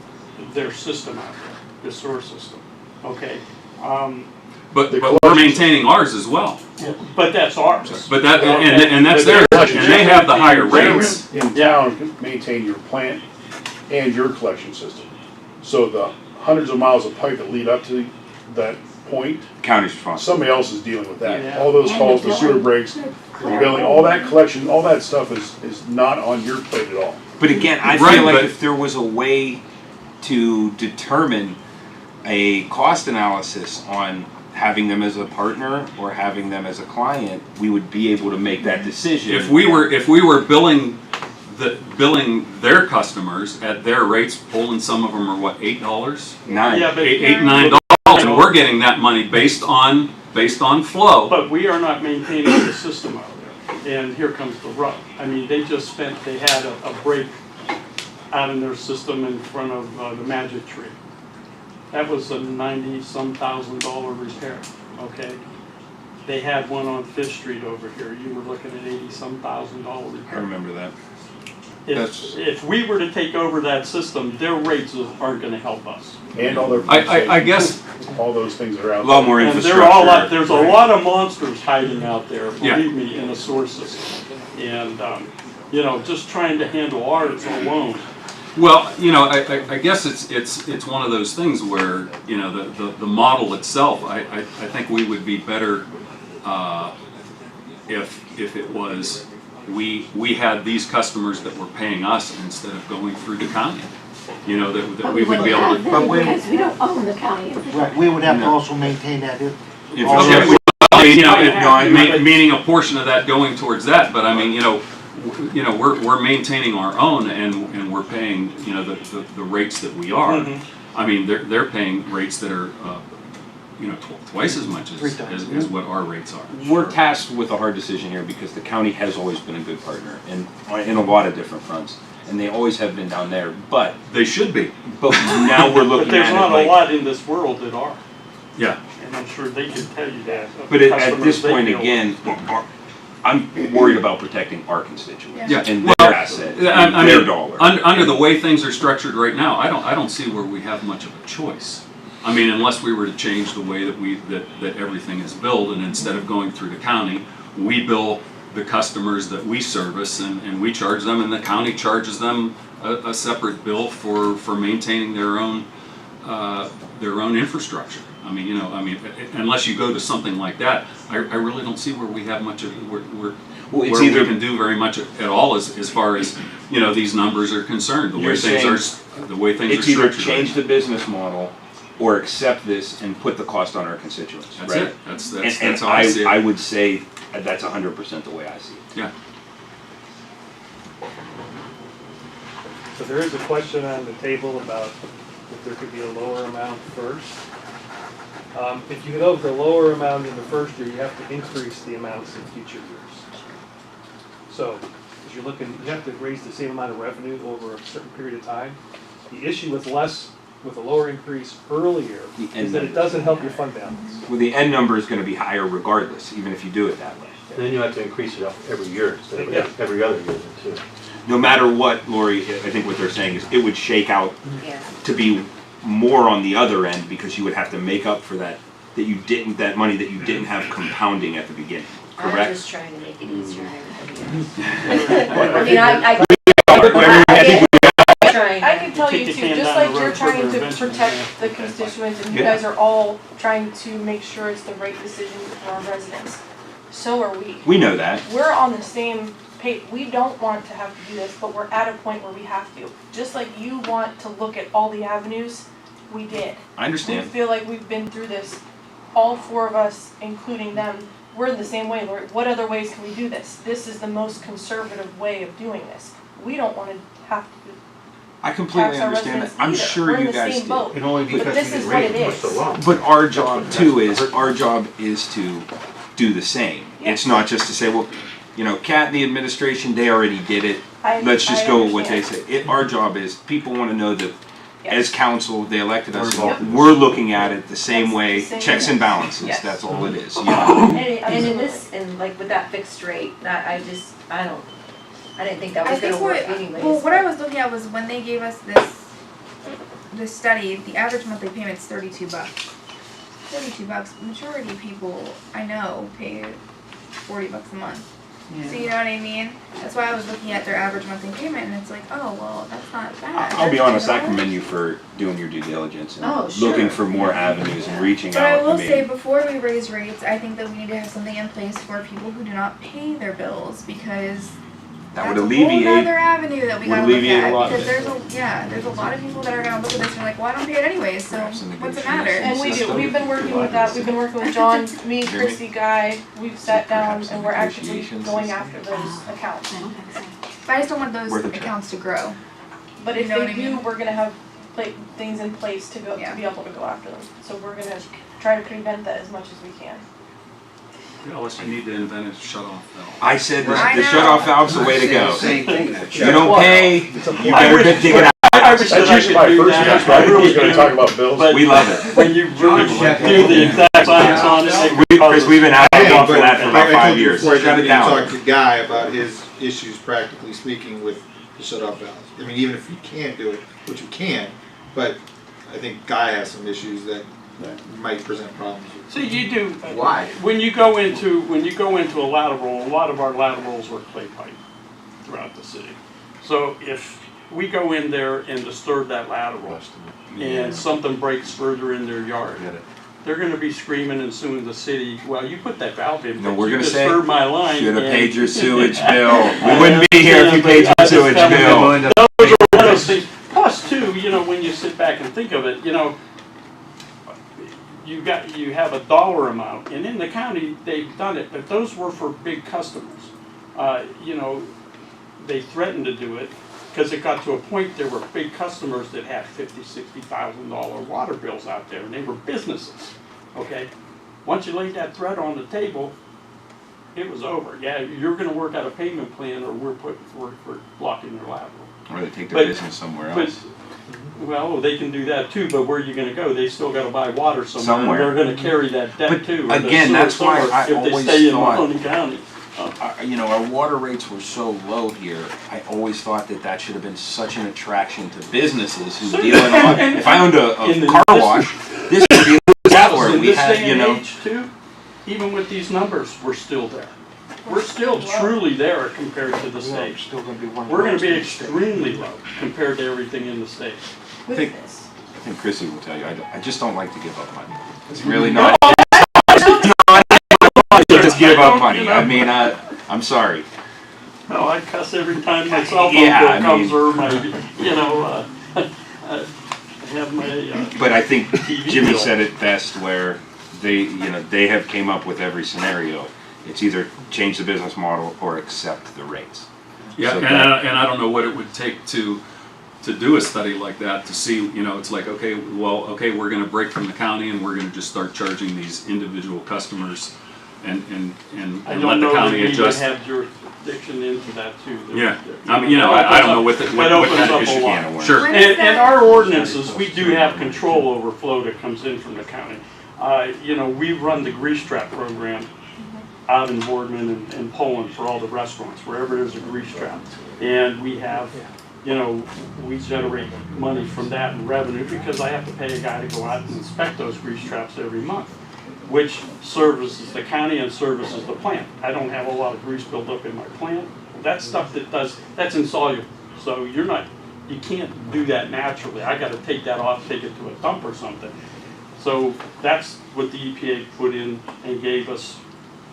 their system out there, the sewer system, okay? But The we're collection- maintaining ours as well. But that's ours. But that, Okay. and that's But their, they're- and they have the higher rates. in town can maintain your plant and your collection system. So the hundreds of miles of pipe that lead up to that point, County's responsible. somebody else is dealing with that. Yeah. All those calls to sewer breaks, the billing, all that collection, all that stuff is not on your plate at all. But again, I Right, feel like but- if there was a way to determine a cost analysis on having them as a partner or having them as a client, we would be able to make that decision. If we were billing their customers at their rates, pulling some of them are what, $8? Nine. Yeah, but- $8, and we're getting that money based on flow. But we are not maintaining the system out there, and here comes the rub. I mean, they had a break out in their system in front of the Magic Tree. That was a $90-some thousand repair, okay? They had one on Fifth Street over here, you were looking at $80-some thousand I repair. remember that. If we were to take over that system, their rates aren't gonna help us. And all their. I guess, All those things are out A lot there. more And infrastructure. there's a lot of monsters hiding out there, Yeah. believe me, in the sewer system. And, you know, just trying to handle ours alone. well, I guess it's one of those things where, the model itself, I think we would be better if it was, we had these customers that were paying us instead of going through the county. That we would be able to. But because we don't own the county. Right, we would have to also maintain that. Okay, well, I mean, meaning a portion of that going towards that, but I mean, we're maintaining our own and we're paying, the rates that we are. Mhm. I mean, they're paying rates that are, twice as much as what our rates are. We're tasked with a hard decision here because the county has always been a good partner and in a lot of different fronts. And they always have been down there, but They should be. now we're looking But there's at not it a like, lot in this world that are. Yeah. and I'm sure they can tell you that. of But the at customers this they point, deal with. again, I'm worried about protecting our constituents Yeah. and Well, their asset, and I their mean, dollar. under the way things are structured right now, I don't see where we have much of a choice. I mean, unless we were to change the way that everything is billed, and instead of going through the county, we bill the customers that we service, and we charge them, and the county charges them a separate bill for maintaining their own infrastructure. I mean, unless you go to something like that, I really don't see where we have much of where Well, it's we either can do very much at all as far as these numbers are concerned. The way You're things saying are, the way things it's are either structured. change the business model or accept this and put the cost on our constituents. That's right? it. That's And how I see it. I would say that's 100% the way I see it. Yeah. So there is a question on the table about if there could be a lower amount first. If you go with the lower amount in the first year, you have to increase the amounts in future years. So, as you're looking, you have to raise the same amount of revenue over a certain period of time. The issue with a lower increase earlier is that it doesn't help your fund balance. Well, the end number is going to be higher regardless, even if you do it that way. And then you have to increase it up every year instead of Yeah. every other year too. No matter what, Lori, I think what they're saying is it would shake out Yeah. to be more on the other end because you would have to make up for that money that you didn't have compounding at the beginning. I'm Correct? just trying to make it easier on everybody else. I mean, I can tell you Kick the too, can just down like the you're road trying further to eventually, protect yeah. the constituents and you Yeah. guys are all trying to make sure it's the right decision for our residents. So are we. We know that. We're on the same page. We don't want to have to do this, but we're at a point where we have to. Just like you want to look at all the avenues, we did. I We understand. feel like we've been through this, all four of us, including them, we're in the same way, Lori. What other ways can we do this? This is the most conservative way of doing this. We don't want to have to I completely tax our understand that. residents I'm either. sure We're in you the guys same do. boat. And only But because this we is didn't what raise it it is. for so long. But our job too is, to do the same. It's not just to say, well, Kat and the administration, they already did it. Let's just go with what they say. Our job is, people want to know that as council, they elected us, We're involved. we're looking at it the same That's way, the same checks way. and balances, Yes. that's all it is. And in this, and like with that fixed rate, I didn't think that I was think gonna work what, anyways. well, what I was looking at was when they gave us this study, the average monthly payment's $32. $32. Majority of people I know pay $40 a month. So you know what I mean? That's why I was looking at their average monthly payment, and it's like, oh well, that's not bad. I'll be honest, I $32? commend you for doing your due diligence Oh, and sure. looking for more avenues and reaching But I out. will say, before we raise rates, I think that we need to have something in place for people who do not pay their bills, because that would that's a whole alleviate, other avenue that we would gotta look alleviate a at, lot. because there's a lot of people that are gonna look at this and are like, well, I don't pay it anyways, so Perhaps in what's the negotiations. matter? And we do, we've been working with that, we've been working with John, me, Chrissy, Guy, we've sat down and we're actively going after those accounts. But I just don't want those Worth a try. accounts to grow. But You if know what they I do, mean? we're gonna have things in place to go, to Yeah. be able to go after them. So we're gonna try to prevent that as much as we can. Unless you need to invent a shut-off valve. I said I the know. shut-off valve's the way to go. Same thing. You don't pay, you I better wish- dig it out. I wish that That's I usually could my do first that. answer, I knew we was gonna talk about bills. But We love it. when you really do the exact science on it, Chris, we've been advocating for that for about 5 years. Before I Shut it did talk down. to Guy about his issues, practically speaking, with the shut-off valve. I mean, even if you can't do it, which you can, but I think Guy has some issues that might present problems. See, you do. Why? When you go into a lateral, a lot of our laterals are clay pipe throughout the city. So if we go in there and disturb that lateral and something breaks further in their yard, they're gonna be screaming and suing the city, well, you put that valve in, No, but we're you gonna say, disturbed my line. should have and- paid your sewage bill. We wouldn't be here if you paid your sewage bill. Those are one of those things. Plus too, when you sit back and think of it, you have a dollar amount, and in the county, they've done it, but those were for big customers. They threatened to do it, because it got to a point, there were big customers that had $50,000-$60,000 water bills out there, and they were businesses, okay? Once you laid that threat on the table, it was over. Yeah, you're gonna work out a payment plan, or we're blocking their lateral. Or they take But- their business somewhere But else. Well, they can do that too, but where are you gonna go? They still gotta buy water somewhere. Somewhere. They're gonna carry that debt But too. or the again, sewer that's why somewhere I if they always stay in thought- Mahoning County. You know, our water rates were so low here, I always thought that that should have been such an attraction to businesses who deal in, if I owned a In the- car wash, this would be that where In we this had, day you and know. age too, even with these numbers, we're still there. We're still truly there compared to the We are state. still gonna be one of the We're gonna be lowest in the state. extremely low compared to everything in the state. With think- this. I think Chrissy will tell you, I just don't like to give up money. It's really not. Just give up money. I mean, I'm sorry. No, I cuss every time my cell phone Yeah, I bill comes mean- or my, you know, I have my, But I think TV Jimmy bill. said it best where they, you know, they have came up with every scenario. It's either change the business model or accept the rates. Yeah, So and I don't know what it would take to do a study like that, to see, you know, it's like, okay, well, okay, we're gonna break from the county and we're gonna just start charging these individual customers and I let don't the know that county we would adjust. have jurisdiction into that too. Yeah, I mean, you know, I don't know what the, That what opens kind up of a issue. lot. Sure. When is And that- our ordinances, we do have control over flow that comes in from the county. You know, we run the grease trap program out in Boardman and Poland for all the restaurants, wherever there's a grease trap. And we have, you know, we generate money from that and revenue because I have to pay a guy to go out and inspect those grease traps every month, which services the county and services the plant. I don't have a lot of grease built up in my plant. That's stuff that's insoluble. So you can't do that naturally. I gotta take that off, take it to a dump or something. So that's what the EPA put in and gave us,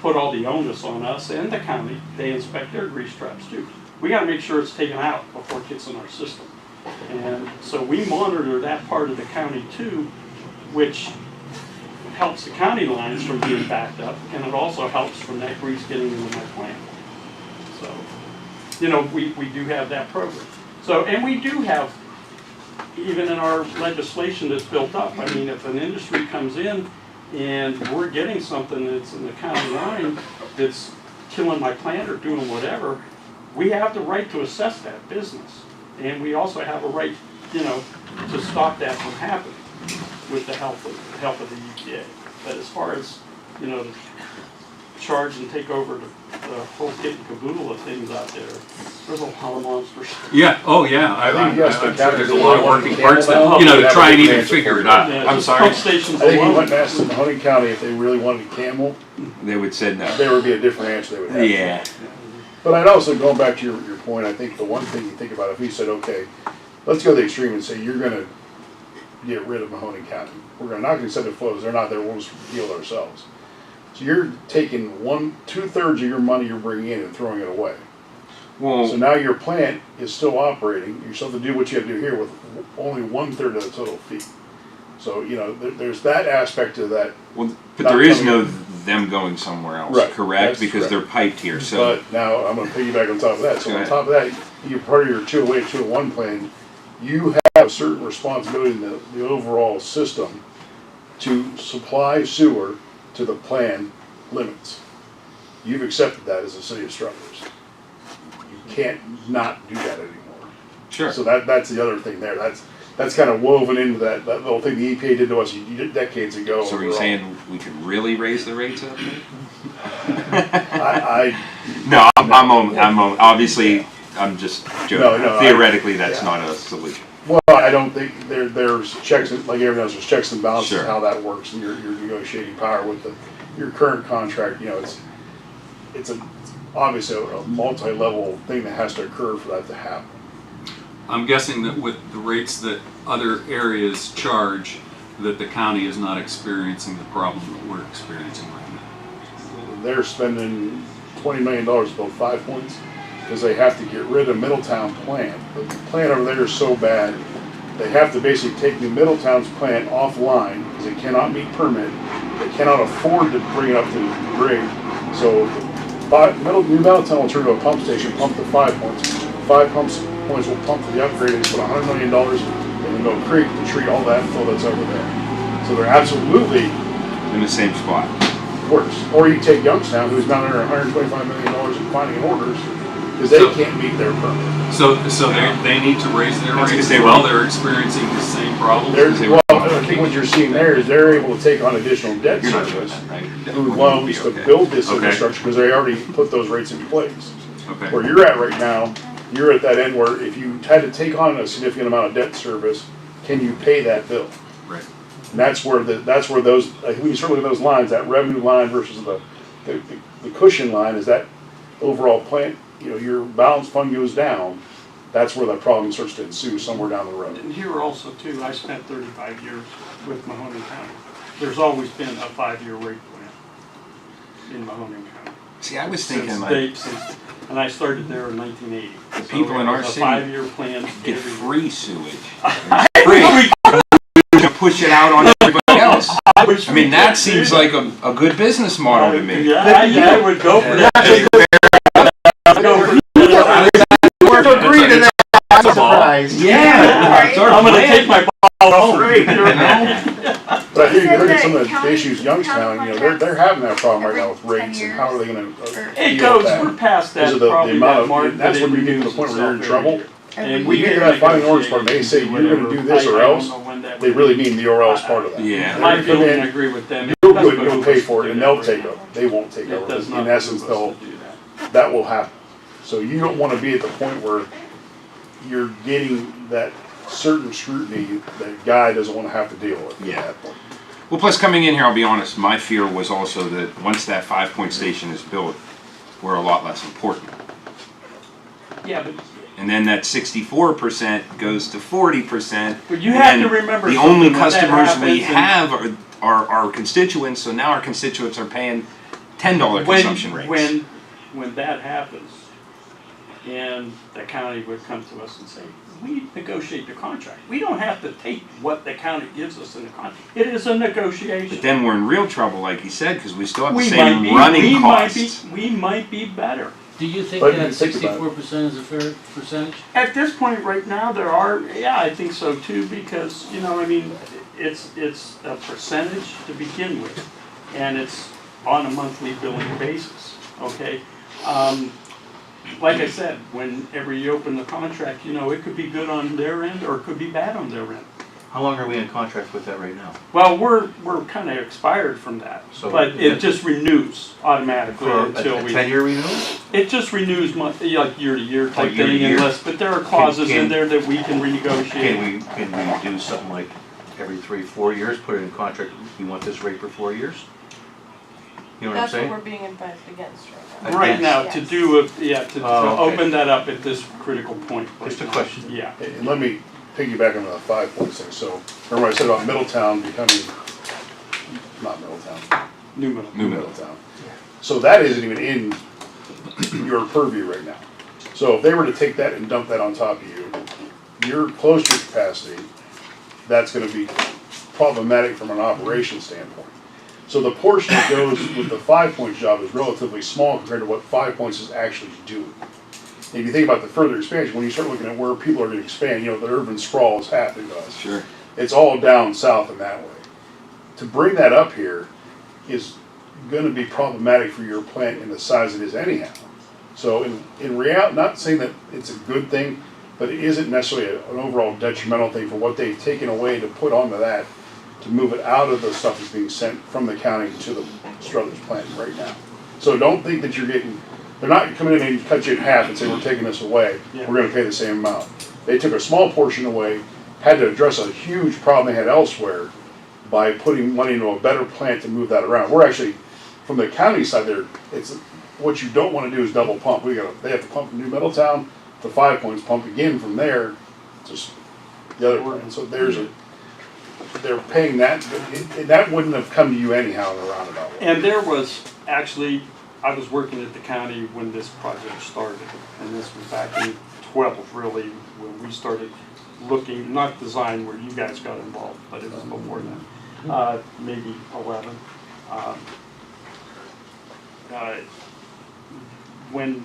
put all the onus on us and the county. They inspect their grease traps too. We gotta make sure it's taken out before it gets in our system. And so we monitor that part of the county too, which helps the county lines from being backed up, and it also helps from that grease getting into my plant. So, you know, we do have that program. So, and we do have, even in our legislation that's built up, I mean, if an industry comes in and we're getting something that's in the county line that's killing my plant or doing whatever, we have the right to assess that business. And we also have a right, you know, to stop that from happening with the help of the EPA. But as far as, you know, to charge and take over the whole kit and caboodle of things out there, there's a lot of monsters. Yeah, oh yeah, I think yes, I'm the sure there's a county- lot of working Campbell parts now, that, you know, to have try a and even answer figure for it that. out. Yeah, I'm just sorry. pump stations I think he alone. went and asked in Mahoning County if they really wanted Campbell, They would say no. there would be a different answer they would have. Yeah. But I'd also, going back to your point, I think the one thing you think about, if he said, okay, let's go to the extreme and say, you're gonna get rid of Mahoning County. We're not gonna send it flows, they're not there, we'll just deal it ourselves. So you're taking 2/3 of your money you're bringing in and throwing it away. So Well, now your plant is still operating, you still have to do what you have to do here with only 1/3 of the total fee. So, you know, there's that aspect of that. but Not there is coming no in. them going somewhere else, Right, correct? that's Because correct. they're piped here, so. But now, I'm gonna piggyback on top of that, so Go on ahead. top of that, you're part of your 208, 201 plan, you have certain responsibility in the overall system to supply sewer to the plan limits. You've accepted that as a city of Struthers. You can't not do that anymore. Sure. So that's the other thing there, that's kind of woven into that little thing the EPA did to us decades ago. So are you overall. saying we could really raise the rates up? I, No, I'm obviously, I'm just joking. No, Theoretically, that's yeah. not a solution. well, I don't think there's checks, like everyone else, there's checks and balances Sure. how that works, and your negotiating power with your current contract, you know, it's obviously a multi-level thing that has to occur for that to happen. I'm guessing that with the rates that other areas charge, that the county is not experiencing the problem that we're experiencing right now. They're spending $20 million to build 5 points, because they have to get rid of Middletown plant. The plant over there is so bad, they have to basically take New Middletown's plant offline, because they cannot meet permit, they cannot afford to bring it up to grade. So New Middletown will turn to a pump station, pump to 5 points. 5 points will pump to the upgrade and put $100 million in the Mill Creek to treat all that flow that's over there. So they're absolutely In the same spot. worse. Or you take Youngstown, who's now under $125 million in finding orders, because they So- can't meet their permit. So they need to raise their That's rates because as well, they're experiencing the same problem. Well, I think what you're seeing there is they're able to take on additional debt You're not doing service that, right? through loans to Okay. build this Okay. infrastructure, because they already put those rates in place. Okay, Where you're at right now, you're at that end where if you had to take on a significant amount of debt service, can you pay that bill? right. And that's where those, when you start looking at those lines, that revenue line versus the cushion line is that overall plant, your balance fund goes down, that's where that problem starts to ensue somewhere down the road. And here also too, I spent 35 years with Mahoning County. There's always been a 5-year rate plan in Mahoning County. See, I was thinking And I started there in 1980. the people in our city A 5-year plan. get free sewage. Free. To push it out on everybody else. I mean, that seems like a good business model to me. Yeah, I would go for that. Agree to that. I'm surprised. Yeah. It's our I'm gonna plan. take my ball home. Right, you know? But I think you look at some of the County- issues Youngstown, they're having that problem right now with rates and how are they gonna It deal goes, with that? we're past Because that, of the probably amount that of, mark. that's but when it you get to the renews point where you're in itself every trouble. year. And We get to that final orders part, they say you're gonna do this or else, they really mean the or else part of that. Yeah. My Come feeling, in, I agree with them. You'll It do it, does you'll behoove pay us for to it, do and that they'll right take now. over, they won't take It over, does not in essence, behoove us to do that. that will happen. So you don't wanna be at the point where you're getting that certain scrutiny that guy doesn't wanna have to deal with Yeah. at that point. Well, plus coming in here, I'll be honest, my fear was also that once that 5-point station is built, we're a lot less important. Yeah, but And then that 64% goes to 40%. But you have to remember the only something, when that customers we happens have are our constituents, so now our constituents are paying $10 consumption rates. When that happens, and the county would come to us and say, we negotiate the contract. We don't have to take what the county gives us in the contract. It is a negotiation. But then we're in real trouble, like he said, because we still have the We same might be, running costs. we might be better. Do you think But that think about it. 64% is a fair percentage? At this point right now, there are, yeah, I think so too, because, I mean, it's a percentage to begin with, and it's on a monthly billing basis, okay? Like I said, whenever you open the contract, it could be good on their end, or it could be bad on their end. How long are we in contract with that right now? Well, we're kind of expired from that, So but it just renews automatically For until a we. 10-year renewal? It just renews like year to year type year to thing, year. unless, but there are clauses in Can- there that we can renegotiate. Can we do something like every 3-4 years, put it in contract, we want this rate for 4 years? You know what I'm That's what saying? we're being advised against right now. Right now, Yes. to do, to Oh, okay. open that up at this critical point. right Just a now. question. Yeah. And let me piggyback on the 5 points thing. So remember what I said about Middletown becoming, not Middletown, New middle. New middle. Middletown. So that isn't even in your purview right now. So if they were to take that and dump that on top of you, your closure capacity, that's gonna be problematic from an operation standpoint. So the portion that goes with the 5 point job is relatively small compared to what 5 points is actually doing. And if you think about the further expansion, when you start looking at where people are gonna expand, the urban sprawl is happening to us. Sure. It's all down south in that way. To bring that up here is gonna be problematic for your plant in the size it is anyhow. So in reality, not saying that it's a good thing, but it isn't necessarily an overall detrimental thing for what they've taken away to put onto that, to move it out of the stuff that's being sent from the county to the Struthers plant right now. So don't think that they're not coming in and cut you in half and say, we're taking this away, we're gonna pay the same amount. They took a small portion away, had to address a huge problem they had elsewhere by putting money into a better plant to move that around. We're actually, from the county side there, it's, what you don't wanna do is double pump. They have to pump from New Middletown to 5 points, pump again from there to the other plant. So they're paying that, but that wouldn't have come to you anyhow in a roundabout way. And there was, actually, I was working at the county when this project started, and this was back in 12, really, when we started looking, not design where you guys got involved, but it was before then, maybe 11. When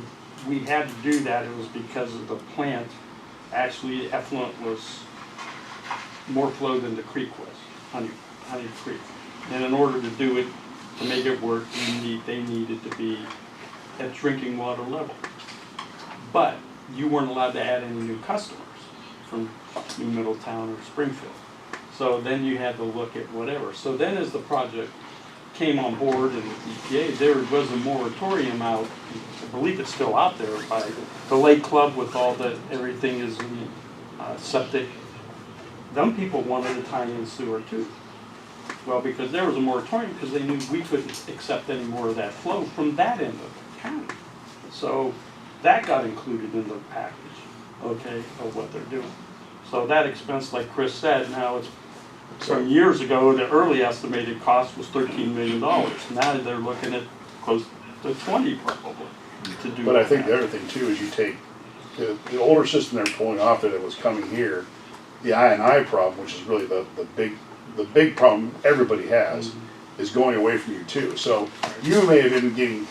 we had to do that, it was because of the plant, actually effluent was more flow than the creek was, Honey Creek. And in order to do it, to make it work, they needed to be at drinking water level. But you weren't allowed to add any new customers from New Middletown or Springfield. So then you had to look at whatever. So then as the project came on board and the EPA, there was a moratorium out, I believe it's still out there, by the Lake Club with all the, everything is in septic. Them people wanted to tie in sewer too. Well, because there was a moratorium, because they knew we couldn't accept any more of that flow from that end of the county. So that got included in the package, okay, of what they're doing. So that expense, like Chris said, now it's, from years ago, the early estimated cost was $13 million. Now they're looking at close to 20 probably to do. But I think the other thing too is you take the older system they're pulling off there that was coming here, the I&I problem, which is really the big problem everybody has, is going away from you too. So you may have been getting,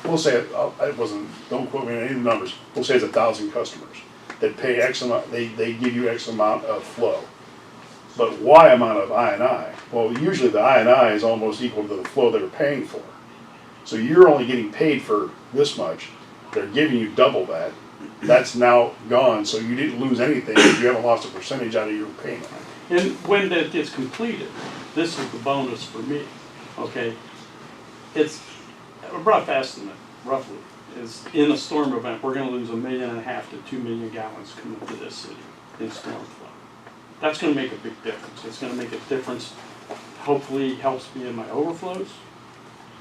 we'll say it wasn't, don't quote me on any of the numbers, we'll say it's 1,000 customers that pay X amount, they give you X amount of flow. But Y amount of I&I? Well, usually the I&I is almost equal to the flow they're paying for. So you're only getting paid for this much, they're giving you double that. That's now gone, so you didn't lose anything, you haven't lost a percentage out of your payment. And when that gets completed, this is the bonus for me, okay? It's a rough estimate, roughly, is in a storm event, we're gonna lose 1.5 million to 2 million gallons coming to this city in storm flow. That's gonna make a big difference. It's gonna make a difference, hopefully helps me in my overflows,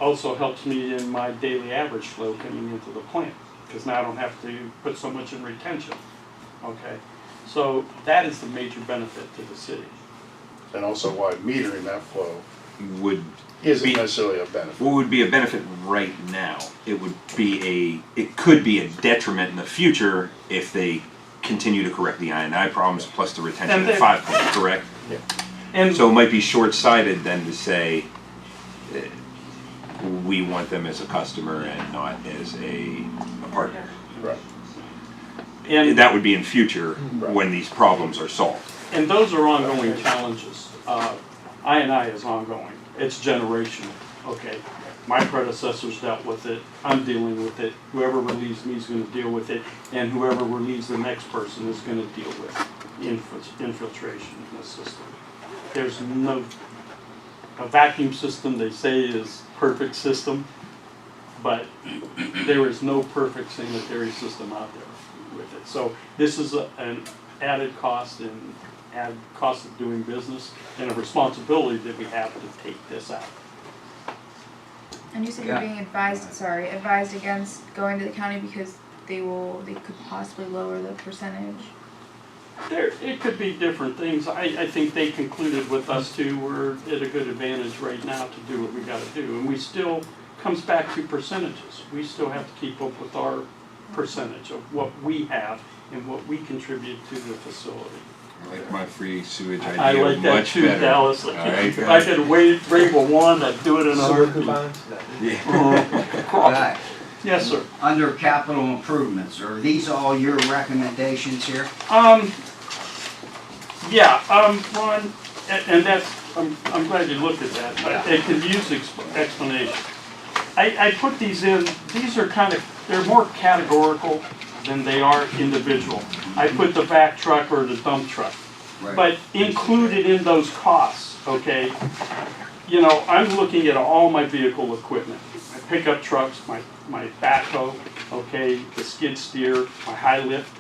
also helps me in my daily average flow coming into the plant, because now I don't have to put so much in retention, okay? So that is the major benefit to the city. And also why metering that flow Would isn't be, necessarily a benefit. what would be a benefit right now? It would be it could be a detriment in the future if they continue to correct the I&I problems plus the retention And at 5 points, correct? Yeah. And So it might be short-sighted then to say we want them as a customer and not as a partner. Right. and That would be in future Right. when these problems are solved. and those are ongoing challenges. I&I is ongoing. It's generational. Okay, my predecessors dealt with it. I'm dealing with it. Whoever relieves me is going to deal with it, and whoever relieves the next person is going to deal with infiltration in the system. There's no a vacuum system. They say is perfect system, but there is no perfect sanitary system out there with it. So this is an added cost and added cost of doing business and a responsibility that we have to take this out. And you said you're being advised against going to the county because they could possibly lower the percentage. It could be different things. I think they concluded with us too, we're at a good advantage right now to do what we gotta do. And we still, comes back to percentages. We still have to keep up with our percentage of what we have and what we contribute to the facility. I like my free sewage idea I like that much too, better. Dallas. All right, If I could wave a wand, I'd do it in a heartbeat. Right. Yes, sir. Under capital improvements, are these all your recommendations here? Ron, and that's, I'm glad you looked at that. It could use explanation. I put these in, these are they're more categorical than they are individual. I put the vac truck or the dump truck. Right. But included in those costs, okay, you know, I'm looking at all my vehicle equipment. My pickup trucks, my backhoe, okay, the skid steer, my high lift.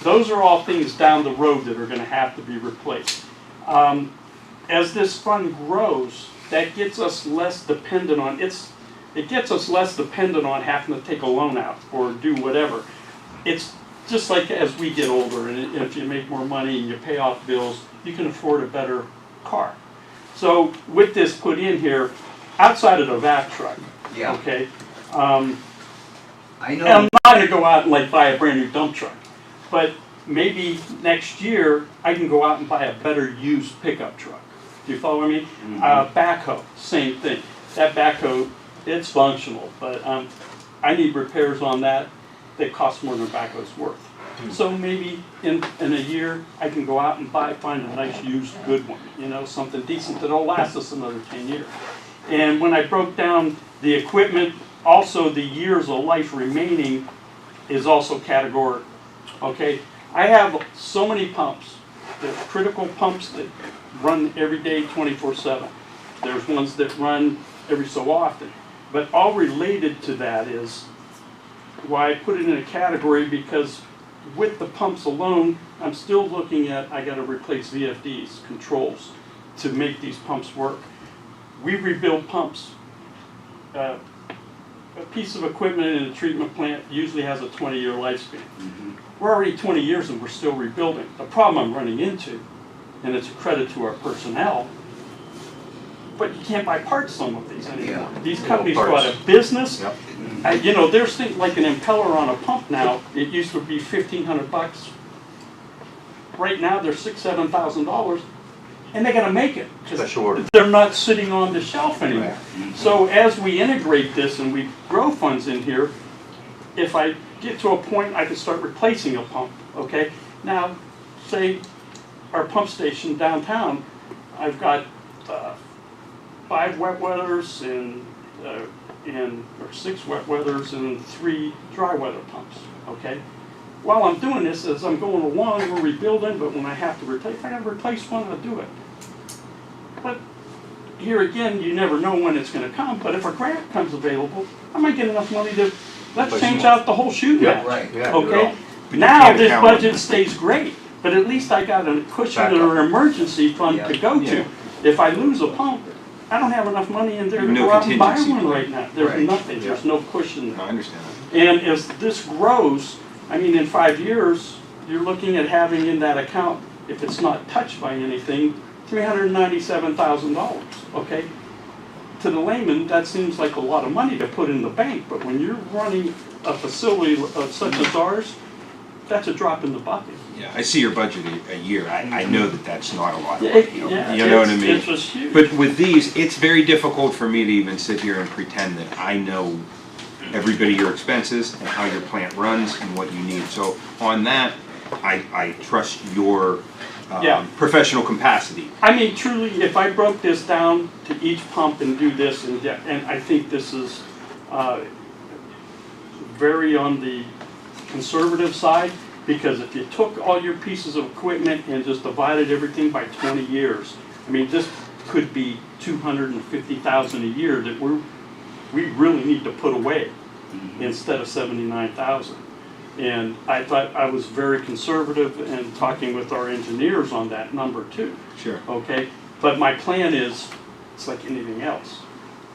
Those are all things down the road that are gonna have to be replaced. As this fund grows, that gets us less dependent on, it gets us less dependent on having to take a loan out or do whatever. It's just like as we get older and if you make more money and you pay off bills, you can afford a better car. So with this put in here, outside of the vac truck, Yeah. okay, I know. and I'm not gonna go out and like buy a brand new dump truck, but maybe next year I can go out and buy a better used pickup truck. Do you follow me? Backhoe, same thing. That backhoe, it's functional, but I need repairs on that cost more than a backhoe's worth. So maybe in a year I can go out and find a nice used good one, you know, something decent that'll last us another 10 years. And when I broke down the equipment, also the years of life remaining is also Okay, I have so many pumps, there's critical pumps that run every day 24/7. There's ones that run every so often. But all related to that is why I put it in a category, because with the pumps alone, I'm still looking at, I gotta replace VFDs, controls, to make these pumps work. We rebuild pumps. A piece of equipment in a treatment plant usually has a 20-year lifespan. We're already 20 years and we're still rebuilding. The problem I'm running into, and it's a credit to our personnel, but you can't buy parts some of these anymore. These companies go out of business. You know, there's things like an impeller on a pump now. It used to be $1,500. Right now, they're $6,000, $7,000, and they got to make it because they're not sitting on the shelf anymore. So as we integrate this and we grow funds in here, if I get to a point, I can start replacing a pump. Okay. Now, say our pump station downtown, I've got 5 wet weathers or 6 wet weathers and 3 dry weather pumps. Okay. While I'm doing this, as I'm going along, we're rebuilding. But when I have to replace, if I got to replace one, I'll do it. But here again, you never know when it's going to come. But if a grant comes available, I might get enough money to let's change out the whole shoe match. Okay. Now this budget stays great, but at least I got a cushion or an emergency fund to go to. If I lose a pump, I don't have enough money in there to go out and buy one right now. There's nothing. There's no cushion there. I understand that. And as this grows, I mean, in 5 years, you're looking at having in that account, if it's not touched by anything, $397,000. Okay. To the layman, that seems like a lot of money to put in the bank, but when you're running a facility such as ours, that's a drop in the bucket. Yeah, I see your budget a year. I know that that's not a lot. Yeah, You know what I mean? It's just huge. But with these, it's very difficult for me to even sit here and pretend that I know every bit of your expenses and how your plant runs and what you need. So on that, I trust your professional capacity. I mean, truly, if I broke this down to each pump and do this, and I think this is very on the conservative side, because if you took all your pieces of equipment and just divided everything by 20 years, I mean, this could be $250,000 a year that we really need to put away instead of $79,000. And I thought I was very conservative in talking with our engineers on that number too. Sure. Okay, but my plan is, it's like anything else.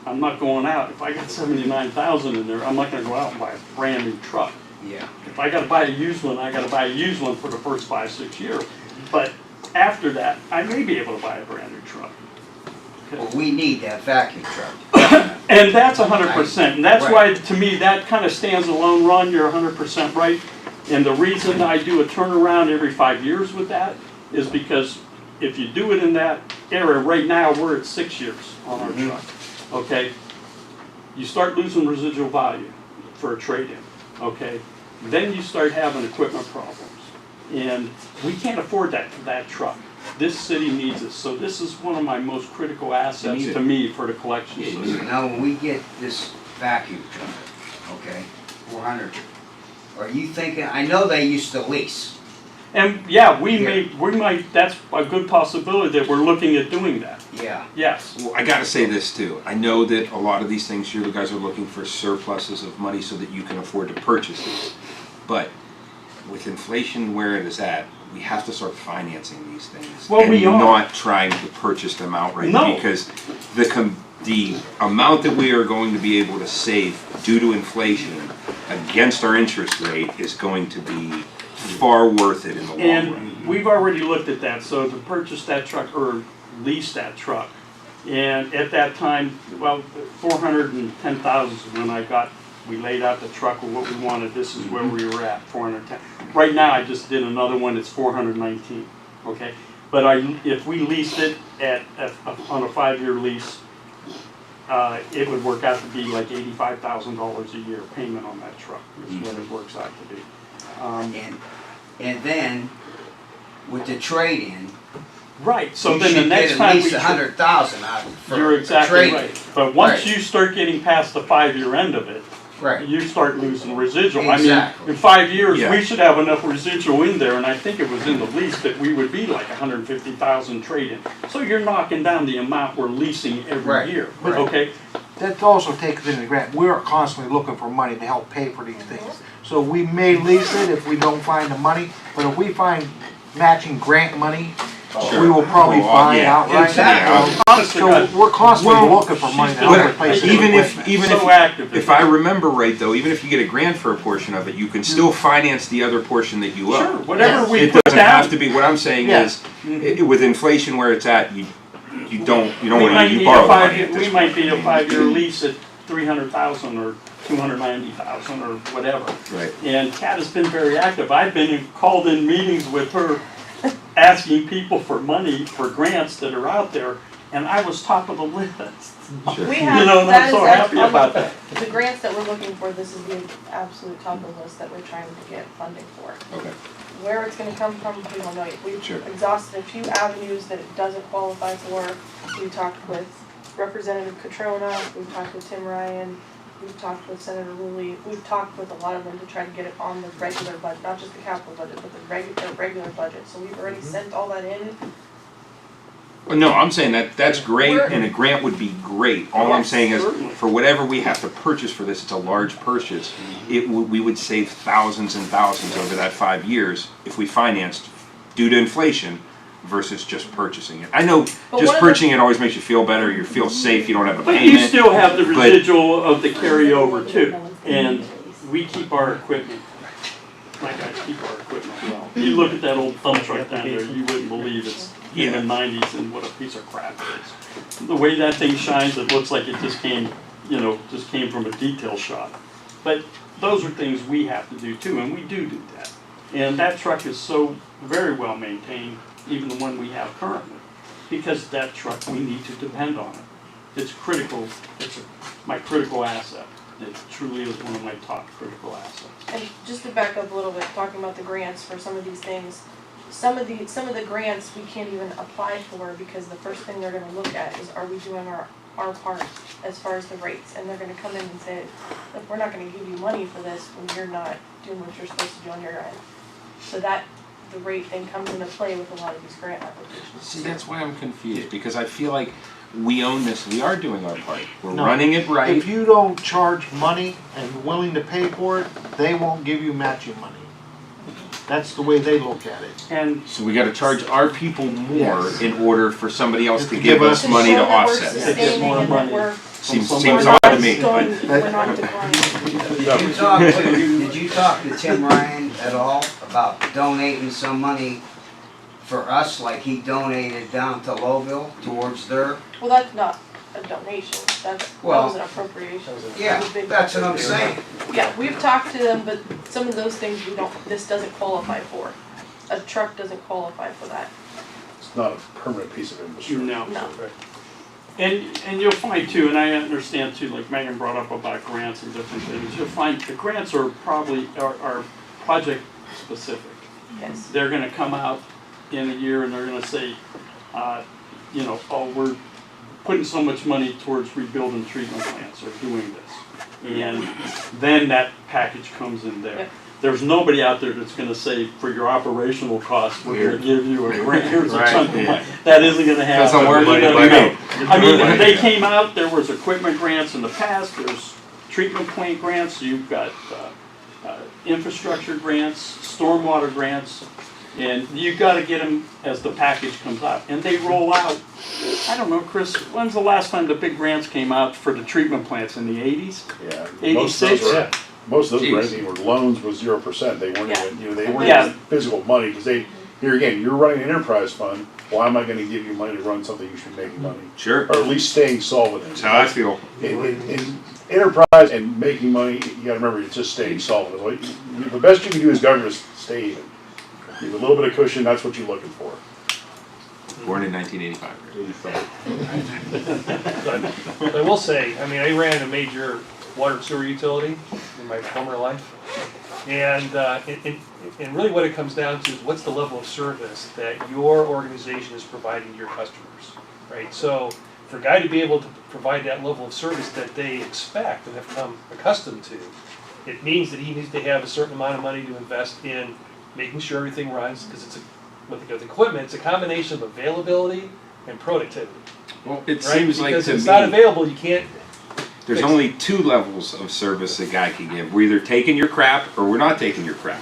I'm not going out, if I got $79,000 in there, I'm not gonna go out and buy a brand new truck. Yeah. If I gotta buy a used one, I gotta buy a used one for the first 5-6 years. But after that, I may be able to buy a brand new truck. Well, we need that vacuum truck. And that's 100%, and that's why, Right. to me, that kind of stands alone. Ron, you're 100% right. And the reason I do a turnaround every 5 years with that is because if you do it in that era, right now, we're at 6 years on our truck, okay? You start losing residual value for a trade-in, okay? Then you start having equipment problems. And we can't afford that truck. This city needs it, so this is one of my most critical assets to me for the collection system. Now, when we get this vacuum truck, okay, 400, are you thinking, I know they used to lease. And yeah, we might, that's a good possibility that we're looking at doing that. Yeah. Yes. Well, I gotta say this too. I know that a lot of these things, you guys are looking for surpluses of money so that you can afford to purchase these. But with inflation where it is at, we have to start financing these things. Well, and we are. not trying to purchase them outright. No. Because the amount that we are going to be able to save due to inflation against our interest rate is going to be far worth it in the long run. And we've already looked at that, so to purchase that truck or lease that truck. And at that time, well, 410,000 is when we laid out the truck with what we wanted. This is where we were at, 410. Right now, I just did another one, it's 419, okay? But if we leased it on a 5-year lease, it would work out to be like $85,000 a year payment on that truck, is what it works out to be. And then, with the trade-in, Right, so you then the should next get time at we. least 100,000 out of it for You're a exactly trade-in. right. But once Right. you start getting past the 5-year end of it, Right. you start losing residual. I Exactly. mean, in 5 years, Yeah. we should have enough residual in there, and I think it was in the lease that we would be like 150,000 trade-in. So you're knocking down the amount we're leasing every Right. year, Right. okay? That also takes into the grant, we're constantly looking for money to help pay for these things. So we may lease it if we don't find the money, but if we find matching grant money, we will probably buy it yeah. outright. Exactly. Honest to So God, we're constantly Well, looking for money to help But replace it. even if so active. if I remember right though, even if you get a grant for a portion of it, you can still finance the other portion that you owe. Sure, whatever we It put doesn't down. have to be. What I'm saying Yeah. is, with inflation where it's at, you don't We want might to you be borrow a the money. 5 At we this might point. be a 5-year lease at 300,000 or 290,000 or whatever. Right. And Kat has been very active. I've been called in meetings with her, asking people for money for grants that are out there, and I was top of the list. Sure. We have, You know, and I'm that is so happy on about the, that. the grants that we're looking for, this is the absolute top of the list that we're trying to get funding for. Okay. Where it's gonna come from, we don't know yet. We've Sure. exhausted a few avenues that it doesn't qualify for. We talked with Representative Catrona, we've talked with Tim Ryan, we've talked with Senator Rulli, we've talked with a lot of them to try to get it on the regular budget, not just the capital budget, but the regular budget. So we've already sent all that in. Well, no, I'm saying that's great, We're- and a grant would be great. All I'm Yes, saying is, certainly. for whatever we have to purchase for this, it's a large purchase. We would save thousands and thousands over that 5 years if we financed due to inflation versus just purchasing it. I know But just one of the- purchasing it always makes you feel better. You feel safe. You don't have a But you payment. still have the but- residual of the carryover too, and we keep our equipment. My guys keep our equipment well. You look at that old dump truck down there, you wouldn't believe it's in the 90s and what a piece of crap it is. The way that thing shines, it looks like it just came, just came from a detail shop. But those are things we have to do too, and we do that. And that truck is so very well maintained, even the one we have currently, because that truck, we need to depend on it. It's critical, my critical asset. It truly is one of my top critical assets. And just to back up a little bit, talking about the grants for some of these things, some of the grants we can't even apply for because the first thing they're gonna look at is, are we doing our part as far as the rates? And they're gonna come in and say, look, we're not gonna give you money for this when you're not doing what you're supposed to do on your end. So that, the rate then comes into play with a lot of these grant applications. See, that's why I'm confused, because I feel like we own this, we are doing our part. We're No. running it right. If you don't charge money and willing to pay for it, they won't give you matching money. That's the way they look at it. And So we gotta charge our people more Yes. in order for somebody else to To give give us us- money to show that we're offset. sustaining more and that money. we're Seems We're odd to not me, but we're not declining. Did you talk to Tim Ryan at all about donating some money for us, like he donated down to Lowville towards their? Well, that's not a donation, that Well, was an appropriation. Yeah, It was a big that's what I'm appropriation. saying. Yeah, we've talked to them, but some of those things this doesn't qualify for. A truck doesn't qualify for that. It's not a permanent piece of infrastructure. No. No. And you'll find too, and I understand too, like Megan brought up about grants and different things, you'll find the grants are probably, are project specific. Yes. They're gonna come out in a year and they're gonna say, oh, we're putting so much money towards rebuilding treatment plants or doing this. And then that package comes in there. Yep. There's nobody out there that's gonna say, for your operational costs, we're gonna give you a grant, here's a Right, chunk of yeah. money. That isn't gonna happen. Doesn't work You know, like no. that. I mean, they came out, there was equipment grants in the past, there's treatment plant grants, you've got infrastructure grants, stormwater grants, and you gotta get them as the package comes out. And they roll out, I don't know, Chris, when's the last time the big grants came out for the treatment plants, in the 80s? Yeah. 86? Most of those were Jeez. anything were loans with 0%. They weren't Yeah. even, they weren't Yeah. even physical money, because here again, you're running an enterprise fund, why am I gonna give you money to run something you should be making money? sure, Or at least staying solvent in. that's how I feel. In enterprise and making money, you gotta remember, it's just staying solvent. The best you can do as government is stay even. Give a little bit of cushion, that's what you're looking for. Born in 1985. But I will say, I mean, I ran a major water and sewer utility in my former life. And really what it comes down to is what's the level of service that your organization is providing to your customers, right? So for a guy to be able to provide that level of service that they expect and have come accustomed to, it means that he needs to have a certain amount of money to invest in making sure everything runs, because it's with the equipment, it's a combination of availability and productivity. Well, it Right? seems like Because to if it's not me, available, you can't. there's only two levels of service a guy can give. We're either taking your crap or we're not taking your crap.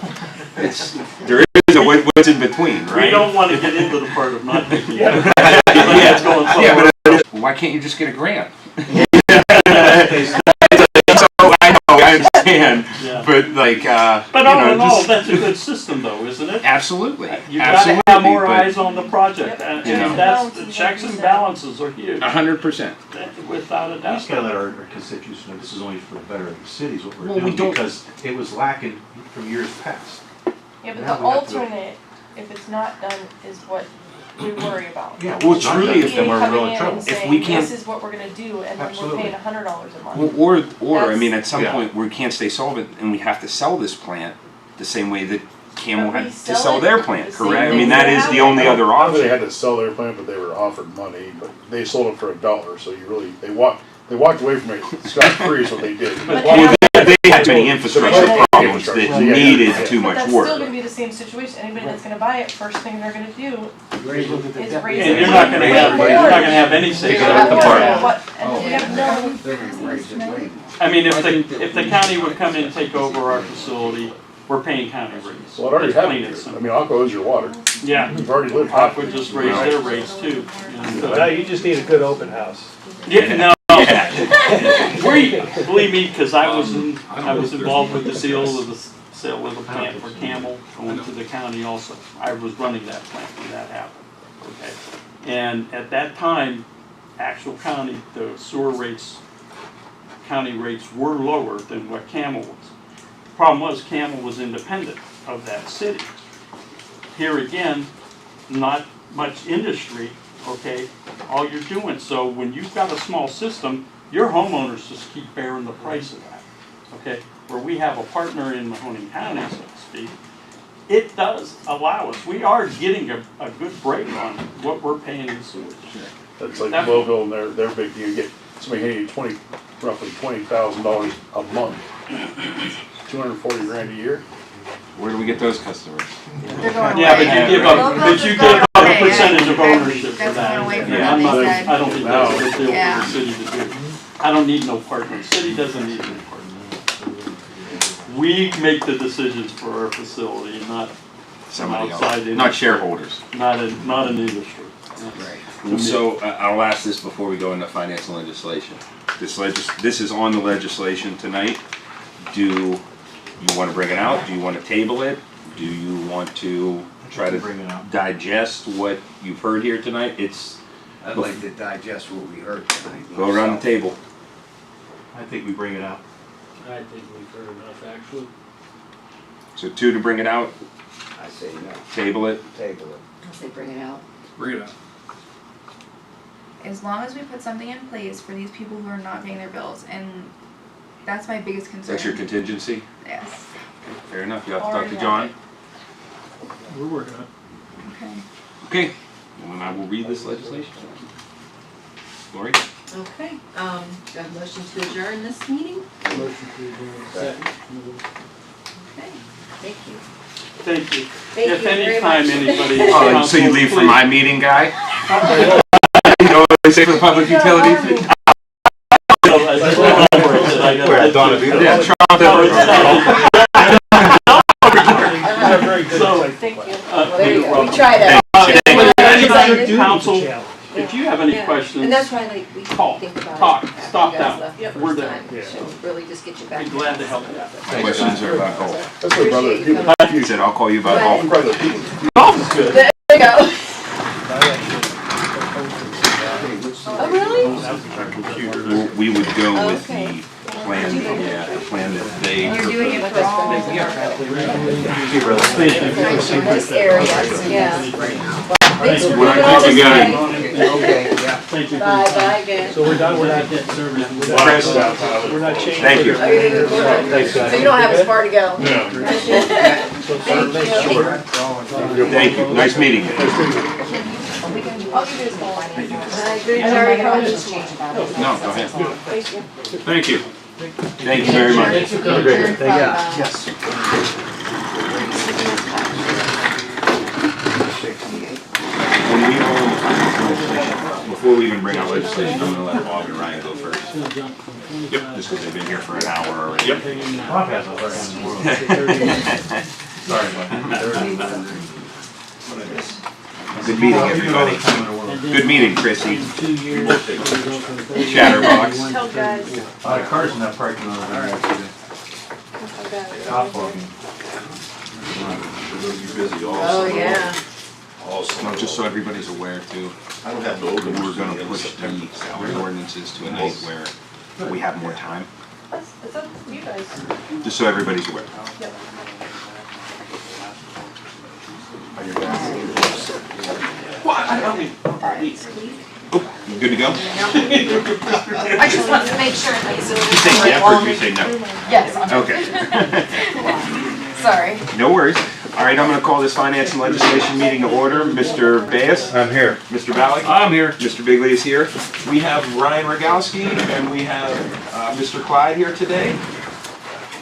There is a what's in between, right? We don't want to get into the part of not taking it. Yeah. It's going somewhere. But why can't you just get a grant? I understand, Yeah. but like, But you all know, in all, just- that's a good system though, isn't it? absolutely, You gotta absolutely, have more but eyes on the project, and You know. that's, the checks and balances are huge, 100%. without a We doubt. just gotta let our constituents know this is only for the better of the cities, what we're Well, we doing, don't- because it was lacking from years past. Yeah, but Now the we have to- alternate, if it's not done, is what we worry about. Yeah, Well, it's not truly, done, if then we're coming really in in trouble. and If saying, we can't- this is what we're gonna do, and then we're Absolutely. paying $100 a month. Or I mean, at some Yeah. point, we can't stay solvent, and we have to sell this plant the same way that Campbell But we had to sell sell it their the plant, same correct? I way mean, we that is have the it. only other I don't think they option. had to sell their plant, but they were offered money, but they sold it for $1, so they walked away from it scot-free is what they did. But Well, they had too many The infrastructure public problems that infrastructure, yeah. needed too But much that's still gonna work. be the same situation, anybody that's gonna buy it, first thing they're gonna do Raise it to the is debt. raise And it. you're not gonna have any Take savings. it out the park. What- And we have no, They're gonna raise it way more. I mean, if the county would come in and take over our facility, we're paying county rates. Well, it already It's plain happened. and I simple. mean, Aqua owes your water. Yeah, You've already lived half. Aqua just raised their rates too. And, So now you just need a good open house. yeah, no. Believe me, because I was involved with the sale of the plant for Campbell. I went to the county also. I was running that plant when that happened. Okay, and at that time, actual county, the sewer rates, county rates were lower than what Campbell was. Problem was, Campbell was independent of that city. Here again, not much industry, okay, all you're doing, so when you've got a small system, your homeowners just keep bearing the price of that, okay? Where we have a partner in Mahoning County, so to speak, it does allow us, we are getting a good break on what we're paying in sewage. That's like That- Louisville and their big deal. You get somebody handing you roughly $20,000 a month. 240 grand a year. Where do we get those customers? They're going Yeah, away. but you give Local up, but you just give going up a away. percentage of Yeah, ownership for that's that. going away from Yeah, I'm what not, they said. I don't think that's a good deal for Yeah. the city to do. I don't need no partner, the city doesn't need any partner. We make the decisions for our facility, not Somebody else, outside not industry. shareholders. Not an industry. Right. So I'll ask this before we go into finance and legislation. This is on the legislation tonight. Do you want to bring it out? Do you want to table it? Do you want to try to Bring it out. digest what you've heard here tonight? It's I'd like to digest what we heard tonight. go around the myself. table. I think we bring it out. I think we've heard enough, actually. So 2 to bring it out, I say no, table it. table it. I'll say bring it out. Bring it out. As long as we put something in place for these people who are not paying their bills, and that's my biggest concern. That's your contingency? Yes, Fair enough. You have to talk Already to John. We're working on it. okay. Okay. And then I will read this legislation. Lori? Okay, do I have a motion to adjourn this meeting? Motion to adjourn. Second. Okay, thank you. Thank you. Thank If you very any time much. anybody. Oh, so you leave for please- my meeting, guy? You know what they say for the public utilities? Where, Donavita? Yeah, Trump. No, it's not. You're very good. So- It's like- Thank you. Well, Well, there you go, we tried it. Anybody, Do council, the challenge. if you have any Yeah. questions, And that's why like we Call, think about it. talk, after stop you guys down. left the We're first there. time. Yeah. So really just get you back. be glad to help you out. Questions are about golf. That's my brother. Appreciate you People coming. He said, I'll call you about Right. golf. brother. People Golf is good. There you go. Oh, really? We would go with Okay. the plan, yeah, the plan that they You're doing it proposed. for all. This area, yeah. Thanks for Well, I doing all think this you got it. today. Okay, yeah. Thank you. Bye, bye again. So we're done, we're not, Press. we're not changing. Thank you. Oh, you're gonna go ahead. Thanks, guys. So you don't have as far to go? No. Thank you. Thank you. Nice meeting you. Are we gonna do I'll give you his call. Good, sorry, just change about it. No, go ahead. Thank you. Thank you. Thank you very much. Yes. When we roll into finance and legislation, before we even bring out legislation, I'm gonna let Bob and Ryan go first. Yep, just because they've been here for an hour already. Yep. Bob has a hard hand in the world. Sorry, Bob. Good meeting, everybody. Good meeting, Chrissy. 2 years. Chatterbox. Tell guys. Cars in that parking lot. All right. Tell guys. Top logging. Oh, yeah. No, just so everybody's aware too, I don't have no we're open gonna push the salary ordinances to a night where we have more time, It's up to you guys. just so everybody's aware. Yep. You good to go? I just wanted to make sure, like, so. You say yes or you say no? Yes, Okay. sorry. No worries. All right, I'm gonna call this finance and legislation meeting to order. Mr. Bayes? I'm here. Mr. Balick? I'm here. Mr. Bigley is here. We have Ryan Rogalski and we have Mr. Clyde here today.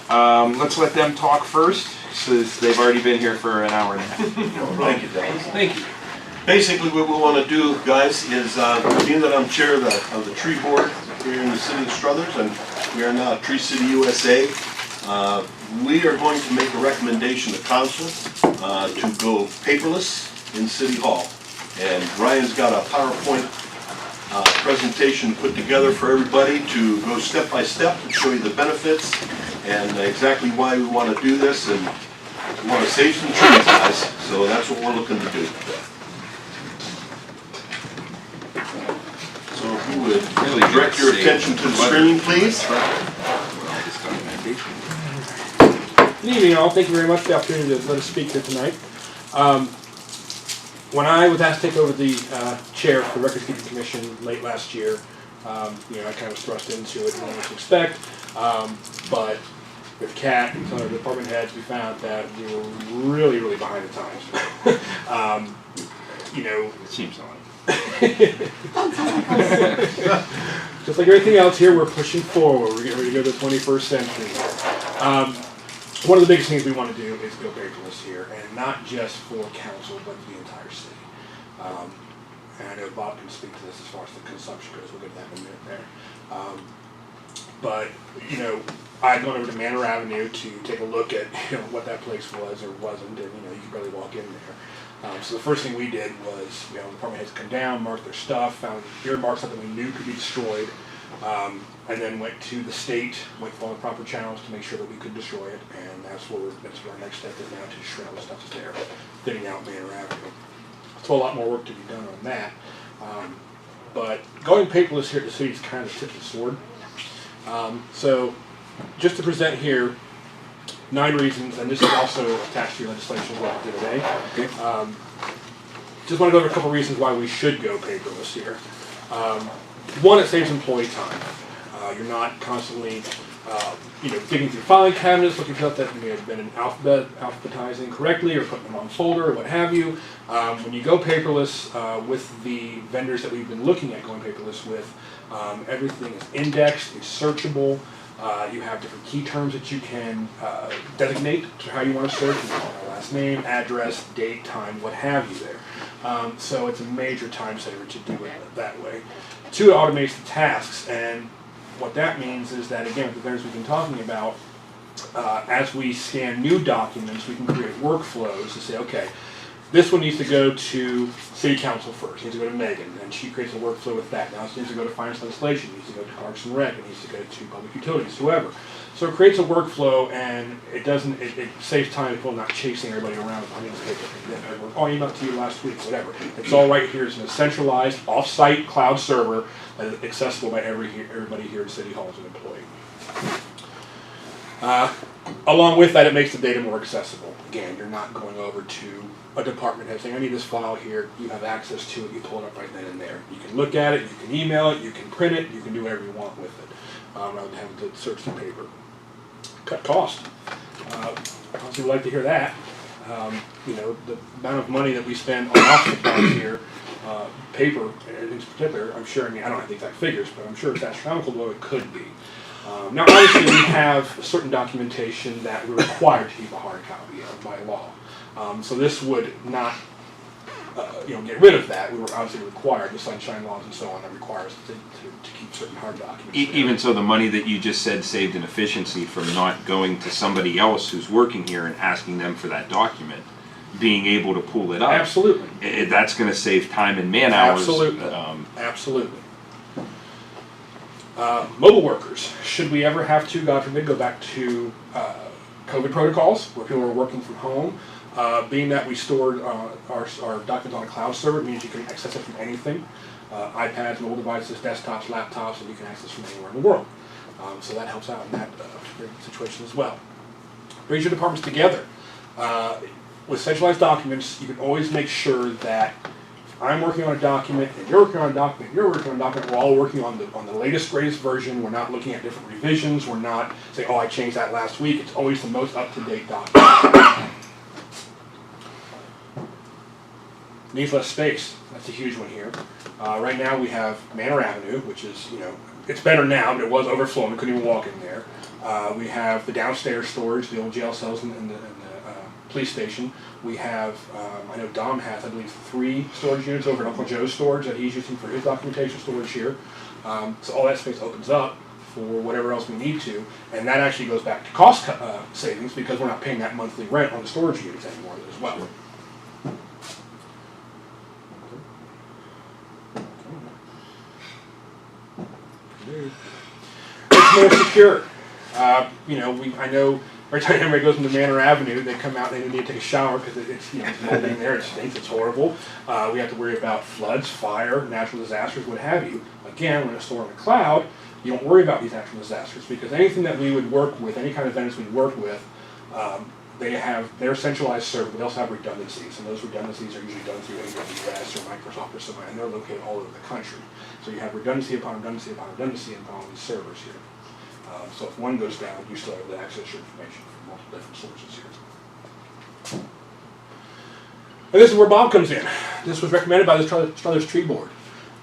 Let's let them talk first, since they've already been here for an hour and a half. Thank you, Dennis. Thank you. Basically, what we want to do, guys, is being that I'm chair of the tree board here in the city of Struthers, and we are now Tree City USA. We are going to make a recommendation to council to go paperless in City Hall. And Ryan's got a PowerPoint presentation put together for everybody to go step by step and show you the benefits and exactly why we want to do this, and we want to save some trees, guys. So that's what we're looking to do. So if you would Really direct your attention to the screen, please. Good evening, all. Thank you very much for the opportunity to let us speak here tonight. When I was asked to take over the chair for the Record Keeping Commission late last year, I kind of was thrust into it, didn't know what to expect. But with Kat and some of the department heads, we found that we were really, really behind the times. It seems like. Just like everything else here, we're pushing forward. We're getting ready to go to the 21st century. One of the biggest things we want to do is go paperless here, and not just for council, but the entire city. And I know Bob can speak to this as far as the consumption goes. We'll get to that in a minute there. But I had gone over to Manor Avenue to take a look at what that place was or wasn't, and you could barely walk in there. So the first thing we did was, the department heads come down, mark their stuff, found earmarked something we knew could be destroyed, and then went to the state, went through all the proper channels to make sure that we could destroy it, and that's what our next step is now, to shred all the stuff that's there, thinning out Manor Avenue. So a lot more work to be done on that. But going paperless here at the city is kind of the tip of the sword. So just to present here 9 reasons, and this is also attached to your legislation we'll do today. Okay. Just want to go over a couple reasons why we should go paperless here. One, it saves employee time. You're not constantly digging through filing cabinets, looking for stuff that may have been alphabetizing correctly or putting them on folder or what have you. When you go paperless with the vendors that we've been looking at going paperless with, everything is indexed, it's searchable. You have different key terms that you can designate to how you want to search. Last name, address, date, time, what have you there. So it's a major time saver to do it that way. 2, it automates the tasks, and what that means is that, again, with the vendors we've been talking about, as we scan new documents, we can create workflows to say, okay, this one needs to go to City Council first, it needs to go to Megan, and she creates a workflow with that. Now it needs to go to Finance Legislation, it needs to go to Parks and Rec, it needs to go to Public Utilities, whoever. So it creates a workflow, and it saves time people not chasing everybody around. I need this paper, oh, I emailed to you last week, whatever. It's all right here. It's in a centralized, off-site cloud server that is accessible by everybody here at City Hall as an employee. Along with that, it makes the data more accessible. Again, you're not going over to a department head saying, I need this file here. You have access to it. You pull it up right then and there. You can look at it. You can email it. You can print it. You can do whatever you want with it, rather than having to search the paper. Cut cost. Obviously, we'd like to hear that. The amount of money that we spend on office supplies here paper in particular, I'm sure, I mean, I don't have the exact figures, but I'm sure it's astronomical though it could be. Now obviously we have certain documentation that we're required to keep a hard copy of by law. So this would not get rid of that. We were obviously required, the sunshine laws and so on, that require us to keep certain hard documents. Even so, the money that you just said saved in efficiency from not going to somebody else who's working here and asking them for that document, being able to pull it up. Absolutely. That's going to save time and man hours. Absolutely. Absolutely. Mobile workers, should we ever have to, God forbid, go back to COVID protocols where people are working from home? Being that we stored our documents on a cloud server, it means you can access it from anything. iPads, mobile devices, desktops, laptops, and you can access from anywhere in the world. So that helps out in that situation as well. Brings your departments together. With centralized documents, you can always make sure that if I'm working on a document, and you're working on a document, you're working on a document, we're all working on the latest, greatest version. We're not looking at different revisions. We're not saying, oh, I changed that last week. It's always the most up-to-date document. Needs less space. That's a huge one here. Right now we have Manor Avenue, which is, it's better now, but it was overflowing. We couldn't even walk in there. We have the downstairs storage, the old jail cells and the police station. We have, I know Dom has, I believe, 3 storage units over at Uncle Joe's storage that he's using for his documentation storage here. So all that space opens up for whatever else we need to, and that actually goes back to cost savings because we're not paying that monthly rent on the storage units anymore as well. It's more secure. I know every time everybody goes into Manor Avenue, they come out and they need to take a shower because it's moldy in there, it stinks, it's horrible. We have to worry about floods, fire, natural disasters, what have you. Again, when it's stored in the cloud, you don't worry about these natural disasters because anything that we would work with, any kind of vendors we work with, they have their centralized server, but they also have redundancies, and those redundancies are usually done through AWS or Microsoft or somewhere, and they're located all over the country. So you have redundancy upon redundancy upon redundancy upon all these servers here. So if one goes down, you still have to access your information from multiple different sources here. And this is where Bob comes in. This was recommended by the Struthers Tree Board.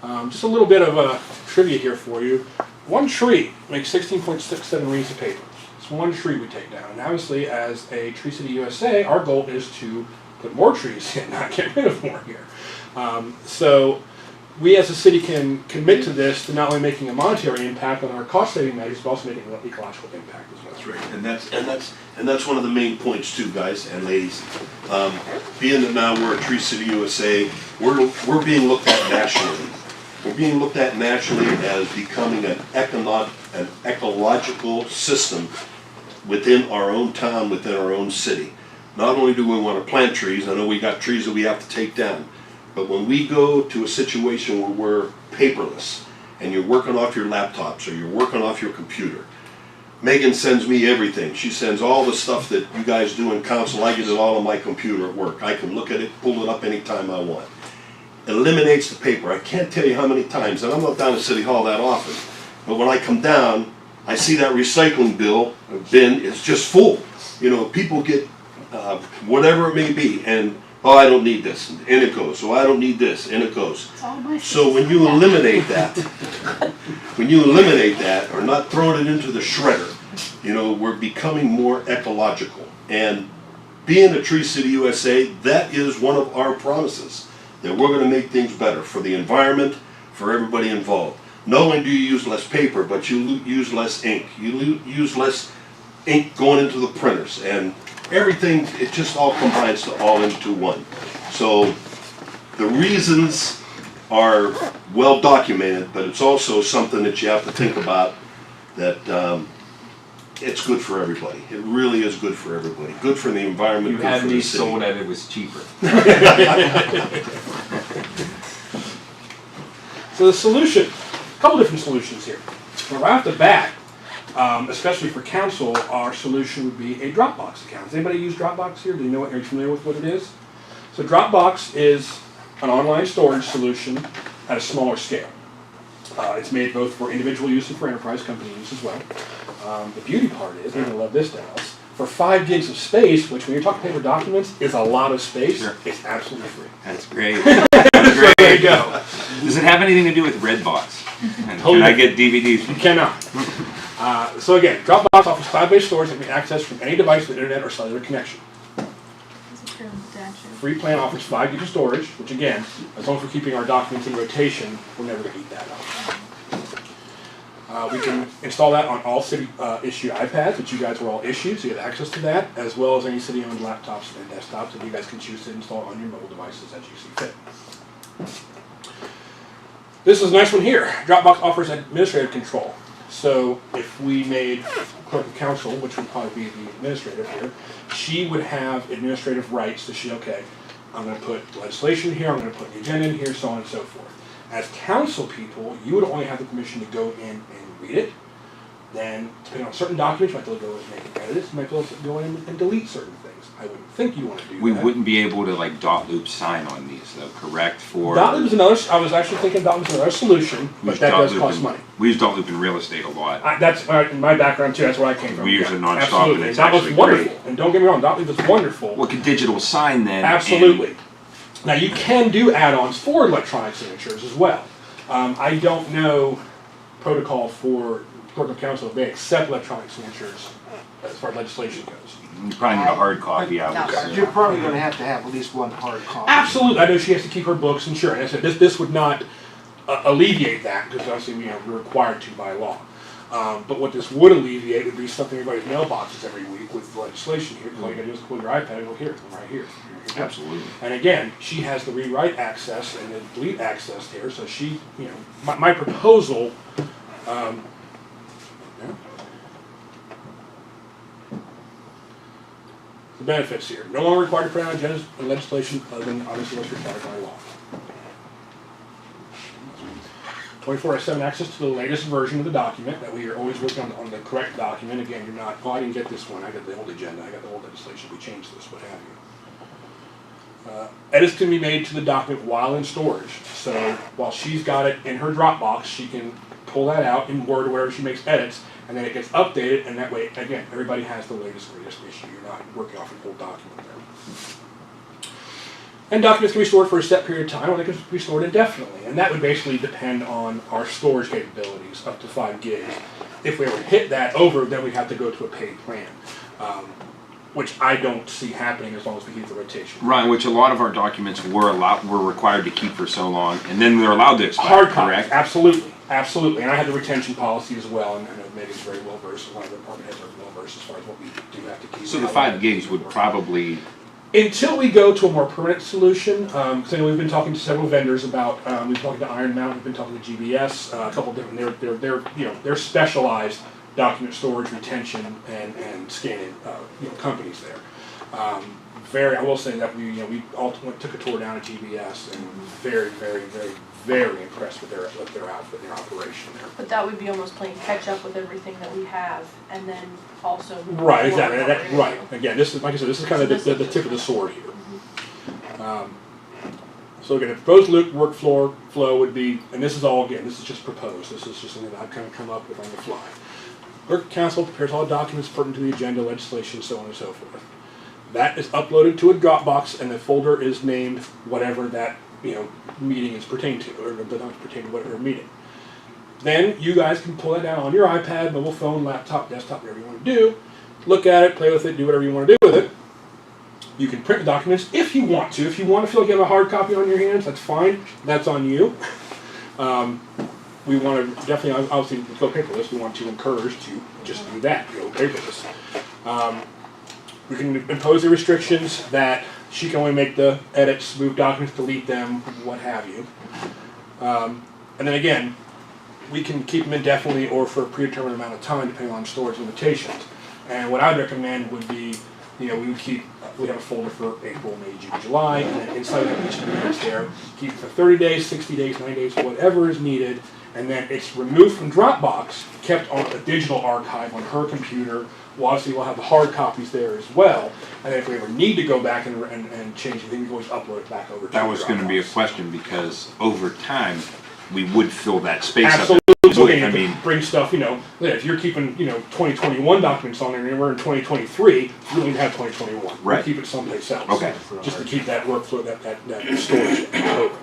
Just a little bit of trivia here for you. One tree makes 16.67 reams of paper. It's one tree we take down. And obviously, as a Tree City USA, our goal is to put more trees in, not get rid of more here. So we as a city can commit to this, to not only making a monetary impact on our cost-saving measures, but also making an ecological impact as well. That's right, and that's one of the main points too, guys and ladies. Being that now we're a Tree City USA, we're being looked at nationally. We're being looked at nationally as becoming an ecological system within our own town, within our own city. Not only do we want to plant trees, I know we got trees that we have to take down, but when we go to a situation where we're paperless and you're working off your laptops or you're working off your computer, Megan sends me everything. She sends all the stuff that you guys do in council. I get it all on my computer at work. I can look at it, pull it up anytime I want. Eliminates the paper. I can't tell you how many times, and I'm not down at City Hall that often, but when I come down, I see that recycling bin is just full. People get whatever it may be, and oh, I don't need this, and it goes. So I don't need this, and it goes. So when you eliminate that, or not throwing it into the shredder, we're becoming more ecological. And being a Tree City USA, that is one of our promises, that we're going to make things better for the environment, for everybody involved. Not only do you use less paper, but you use less ink. You use less ink going into the printers, and everything, it just all combines to all into one. So the reasons are well documented, but it's also something that you have to think about, that it's good for everybody. It really is good for everybody. Good for the environment, You good had for me the city. sold that it was cheaper. So the solution, a couple different solutions here. Right off the bat, especially for council, our solution would be a Dropbox account. Does anybody use Dropbox here? Do you know what, are you familiar with what it is? So Dropbox is an online storage solution at a smaller scale. It's made both for individual use and for enterprise company use as well. The beauty part is, and I love this, Dallas, For 5 gigs of space, which when you're talking paper documents is a lot of space, Sure. it's absolutely free. That's great. That's great. There you go. Does it have anything to do with Redbox? And Totally can I get DVDs? You cannot. So again, Dropbox offers cloud-based storage that can be accessed from any device with internet or cellular connection. Free plan offers 5 gigs of storage, which again, as long as we're keeping our documents in rotation, we're never going to eat that up. We can install that on all city issue iPads, which you guys were all issued, so you have access to that, as well as any city-owned laptops and desktops that you guys can choose to install on your mobile devices as you see fit. This is a nice one here. Dropbox offers administrative control. So if we made clerk of council, which would probably be the administrator here, she would have administrative rights to say, okay, I'm going to put legislation here, I'm going to put the agenda in here, so on and so forth. As council people, you would only have the permission to go in and read it. Then, depending on certain documents, you might be able to go and make edits, you might be able to go in and delete certain things. I wouldn't think you want to do that. We wouldn't be able to like dot loop sign on these though, correct? For dot loop is another, I was actually thinking dot loop is another solution, but that does cost money. We use dot loop in real estate a lot. That's my background too, that's where I came from. We use it nonstop Absolutely. and it's Dot loop's actually wonderful. great. And don't get me wrong, dot loop is wonderful. Well, can digital sign then? Absolutely. Now you can do add-ons for electronic signatures as well. I don't know protocol for clerk of council if they accept electronic signatures as far as legislation goes. You probably need a hard copy, I would say. You're probably gonna have to have at least one hard copy. Absolutely, I know she has to keep her books and sure, and I said this would not alleviate that because obviously we're required to by law. But what this would alleviate would be stuff in everybody's mailboxes every week with legislation here. All you gotta do is pull your iPad and go here, right here. Absolutely. And again, she has the rewrite access and the delete access here, so she, my proposal, the benefits here. No longer required to print out agendas and legislation other than obviously what's required by law. 24/7 access to the latest version of the document, that we are always working on the correct document. Again, you're not, oh, I didn't get this one, I got the old agenda, I got the old legislation, we changed this, what have you. Edits can be made to the document while in storage. So while she's got it in her Dropbox, she can pull that out in Word or wherever she makes edits, and then it gets updated, and that way, again, everybody has the latest issue. You're not working off an old document there. And documents can be stored for a set period of time, or they can be stored indefinitely. And that would basically depend on our storage capabilities, up to 5 gigs. If we ever hit that over, then we have to go to a paid plan. Which I don't see happening as long as we keep the rotation. Right, which a lot of our documents were required to keep for so long, and then they're allowed to expire, Hard copies, correct? absolutely, absolutely. And I had the retention policy as well, and I know Megan's very well versed, and one of the department heads are well versed as far as what we do have to keep. So the 5 gigs would probably... Until we go to a more permanent solution, because I know we've been talking to several vendors about, we've been talking to Iron Mountain, we've been talking to GBS, a couple different, they're specialized document storage, retention, and scanning companies there. I will say that we took a tour down at GBS and very, very, very, very impressed with their outfit, their operation there. But that would be almost playing catch up with everything that we have, and then also Right, exactly. Right. Again, this is, like I said, this is kind of the tip of the sword here. So again, the proposed workflow would be, and this is all, again, this is just proposed. This is just something that I've kind of come up with on the fly. Clerk of Council prepares all documents pertinent to the agenda, legislation, so on and so forth. That is uploaded to a Dropbox, and the folder is named whatever that meeting is pertained to, or not pertain to whatever meeting. Then you guys can pull it down on your iPad, mobile phone, laptop, desktop, whatever you want to do. Look at it, play with it, do whatever you want to do with it. You can print the documents if you want to. If you want to feel like you have a hard copy on your hands, that's fine. That's on you. We want to definitely, obviously, go paperless. We want to encourage to just do that, go paperless. We can impose the restrictions that she can only make the edits, move documents, delete them, what have you. And then again, we can keep them indefinitely or for a predetermined amount of time depending on storage limitations. And what I'd recommend would be, we have a folder for April, May, June, July, and then inside of each of the units there, keep it for 30 days, 60 days, 90 days, whatever is needed, and then it's removed from Dropbox, kept on a digital archive on her computer. Well, obviously we'll have the hard copies there as well, and if we ever need to go back and change anything, we can always upload it back over to That was going to be a question, because over time, we would fill that space Absolutely. up. So would, again, I you mean, have to bring stuff, if you're keeping, 2021 documents on there and we're in 2023, you don't need to have 2021. Right. You keep it someplace else. Okay. Just to keep that workflow, that storage open.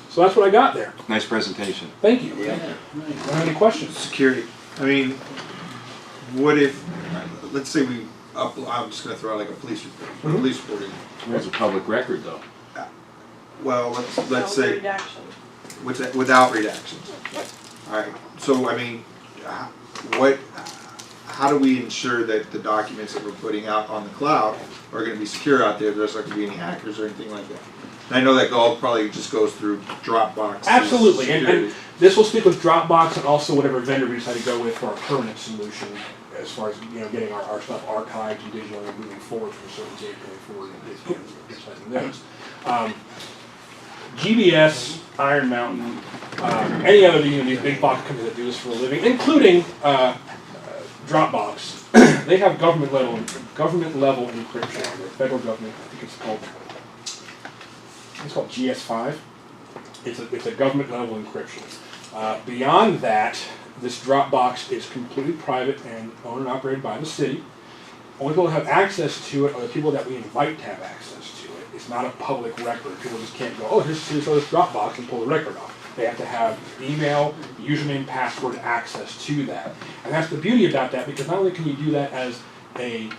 So that's what I got there. nice presentation. Thank you. Yeah, Do you nice. have any questions? Security. I mean, what if, let's say I'm just gonna throw out like a police report, Mhm. police report in. It's a public record, though. Well, let's say, Redaction. without redactions. Alright, so I mean, how do we ensure that the documents that we're putting out on the cloud are gonna be secure out there, there's not gonna be any hackers or anything like that? And I know that all probably just goes through Dropbox. Absolutely, and security. this will speak with Dropbox and also whatever vendor we decide to go with for our permanent solution, as far as, getting our stuff archived and digital and moving forward from a certain date going forward and digitizing those. GBS, Iron Mountain, any other, these big box companies that do this for a living, including Dropbox, they have government level encryption on the federal government. I think it's called GS5. It's a government level encryption. Beyond that, this Dropbox is completely private and owned and operated by the city. Only people who have access to it are the people that we invite to have access to it. It's not a public record. People just can't go, here's this Dropbox and pull the record off. They have to have email, username, password access to that. And that's the beauty about that, because not only can you do that as a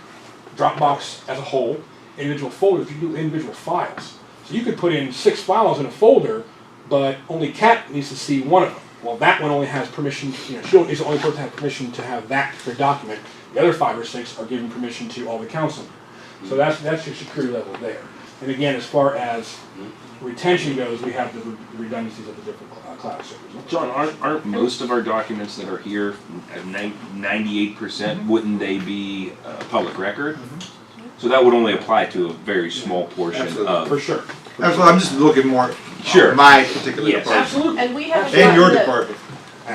Dropbox as a whole, individual folders, you can do individual files. So you could put in 6 files in a folder, but only Kat needs to see one of them. Well, that one only has permission, she is the only person to have permission to have that particular document. The other 5 or 6 are given permission to all the council. So that's your security level there. And again, as far as retention goes, we have the redundancies of the different cloud servers. John, aren't most of our documents that are here at 98%, wouldn't they be public record? So that would only apply to a very small portion Absolutely. of. For sure. That's what I'm just looking more. Sure. My particular Yes. department. Absolutely. And we haven't And your gotten department.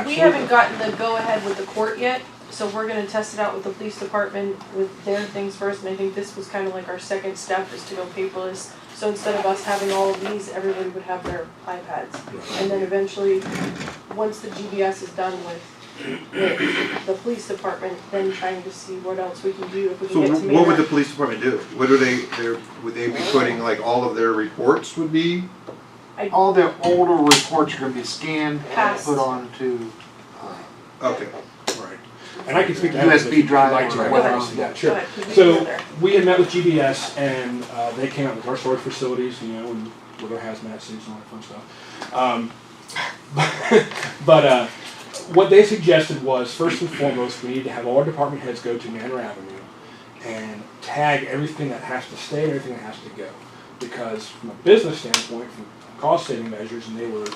we haven't gotten the go-ahead with the court yet, so we're gonna test it out with the police department with their things first, and I think this was kind of like our second step, is to go paperless. So instead of us having all of these, everybody would have their iPads. And then eventually, once the GBS is done with the police department, then trying to see what else we can do, if we So can get to what would the Maynard. police department do? Would they be putting like all of their reports would be? All the older reports are gonna be scanned and Passed. put onto, Okay. Right. And I can speak to that. USB drive Like, or right, whatever. yeah, sure. Go ahead, 'cause we So go there. we had met with GBS and they came out with our storage facilities, and with our hazmat suits and all that fun stuff. But what they suggested was, first and foremost, we need to have all our department heads go to Manor Avenue and tag everything that has to stay and everything that has to go. Because from a business standpoint, from cost saving measures, and they were,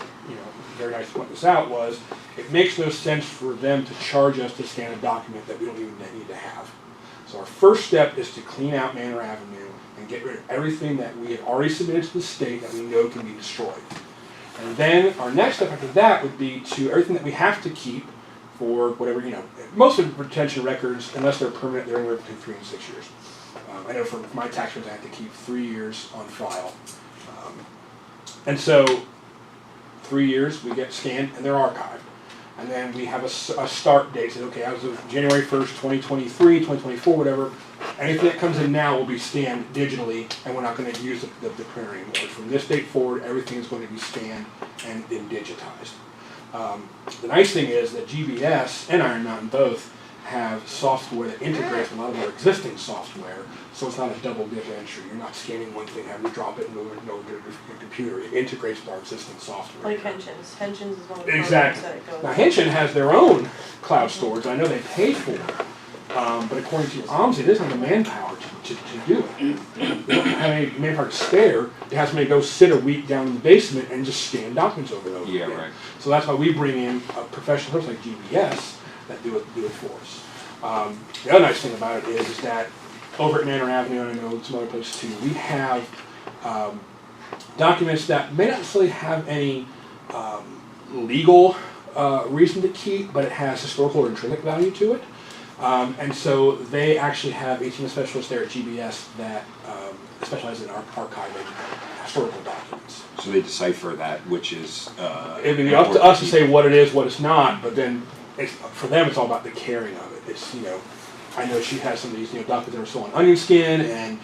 very nice to point this out, was it makes no sense for them to charge us to scan a document that we don't even need to have. So our first step is to clean out Manor Avenue and get rid of everything that we have already submitted to the state that we know can be destroyed. And then our next step after that would be to everything that we have to keep for whatever, most of the retention records, unless they're permanent, they're anywhere between 3 and 6 years. I know for my tax returns I have to keep 3 years on file. And so 3 years we get scanned and they're archived. And then we have a start date. So, okay, as of January 1st, 2023, 2024, whatever, anything that comes in now will be scanned digitally, and we're not going to use the printer anymore. From this date forward, everything is going to be scanned and then digitized. The nice thing is that GBS and Iron Mountain both have software that integrates a lot of our existing software, so it's not a double dip entry. You're not scanning one thing, having to drop it and move it over to your computer. It integrates with our existing software. Like Henshins. Henshins is one of the Exactly. programs that it goes. Now, Henshin has their own cloud storage. I know they pay for it, but according to OMSI, it doesn't have the manpower to do it. They don't have any manpower to spare. It has me go sit a week down in the basement and just scan documents over and over again. Right. So that's why we bring in professional folks like GBS that do it for us. The other nice thing about it is that over at Manor Avenue, and I know some other places too, we have documents that may not necessarily have any legal reason to keep, but it has historical or intrinsic value to it. And so they actually have 18 specialists there at GBS that specialize in archiving historical documents. So they decipher that, which is, It'd be up to us to say what it is, what it's not, but then for them, it's all about the caring of it. It's, I know she has some of these, documents that are still on onion skin and,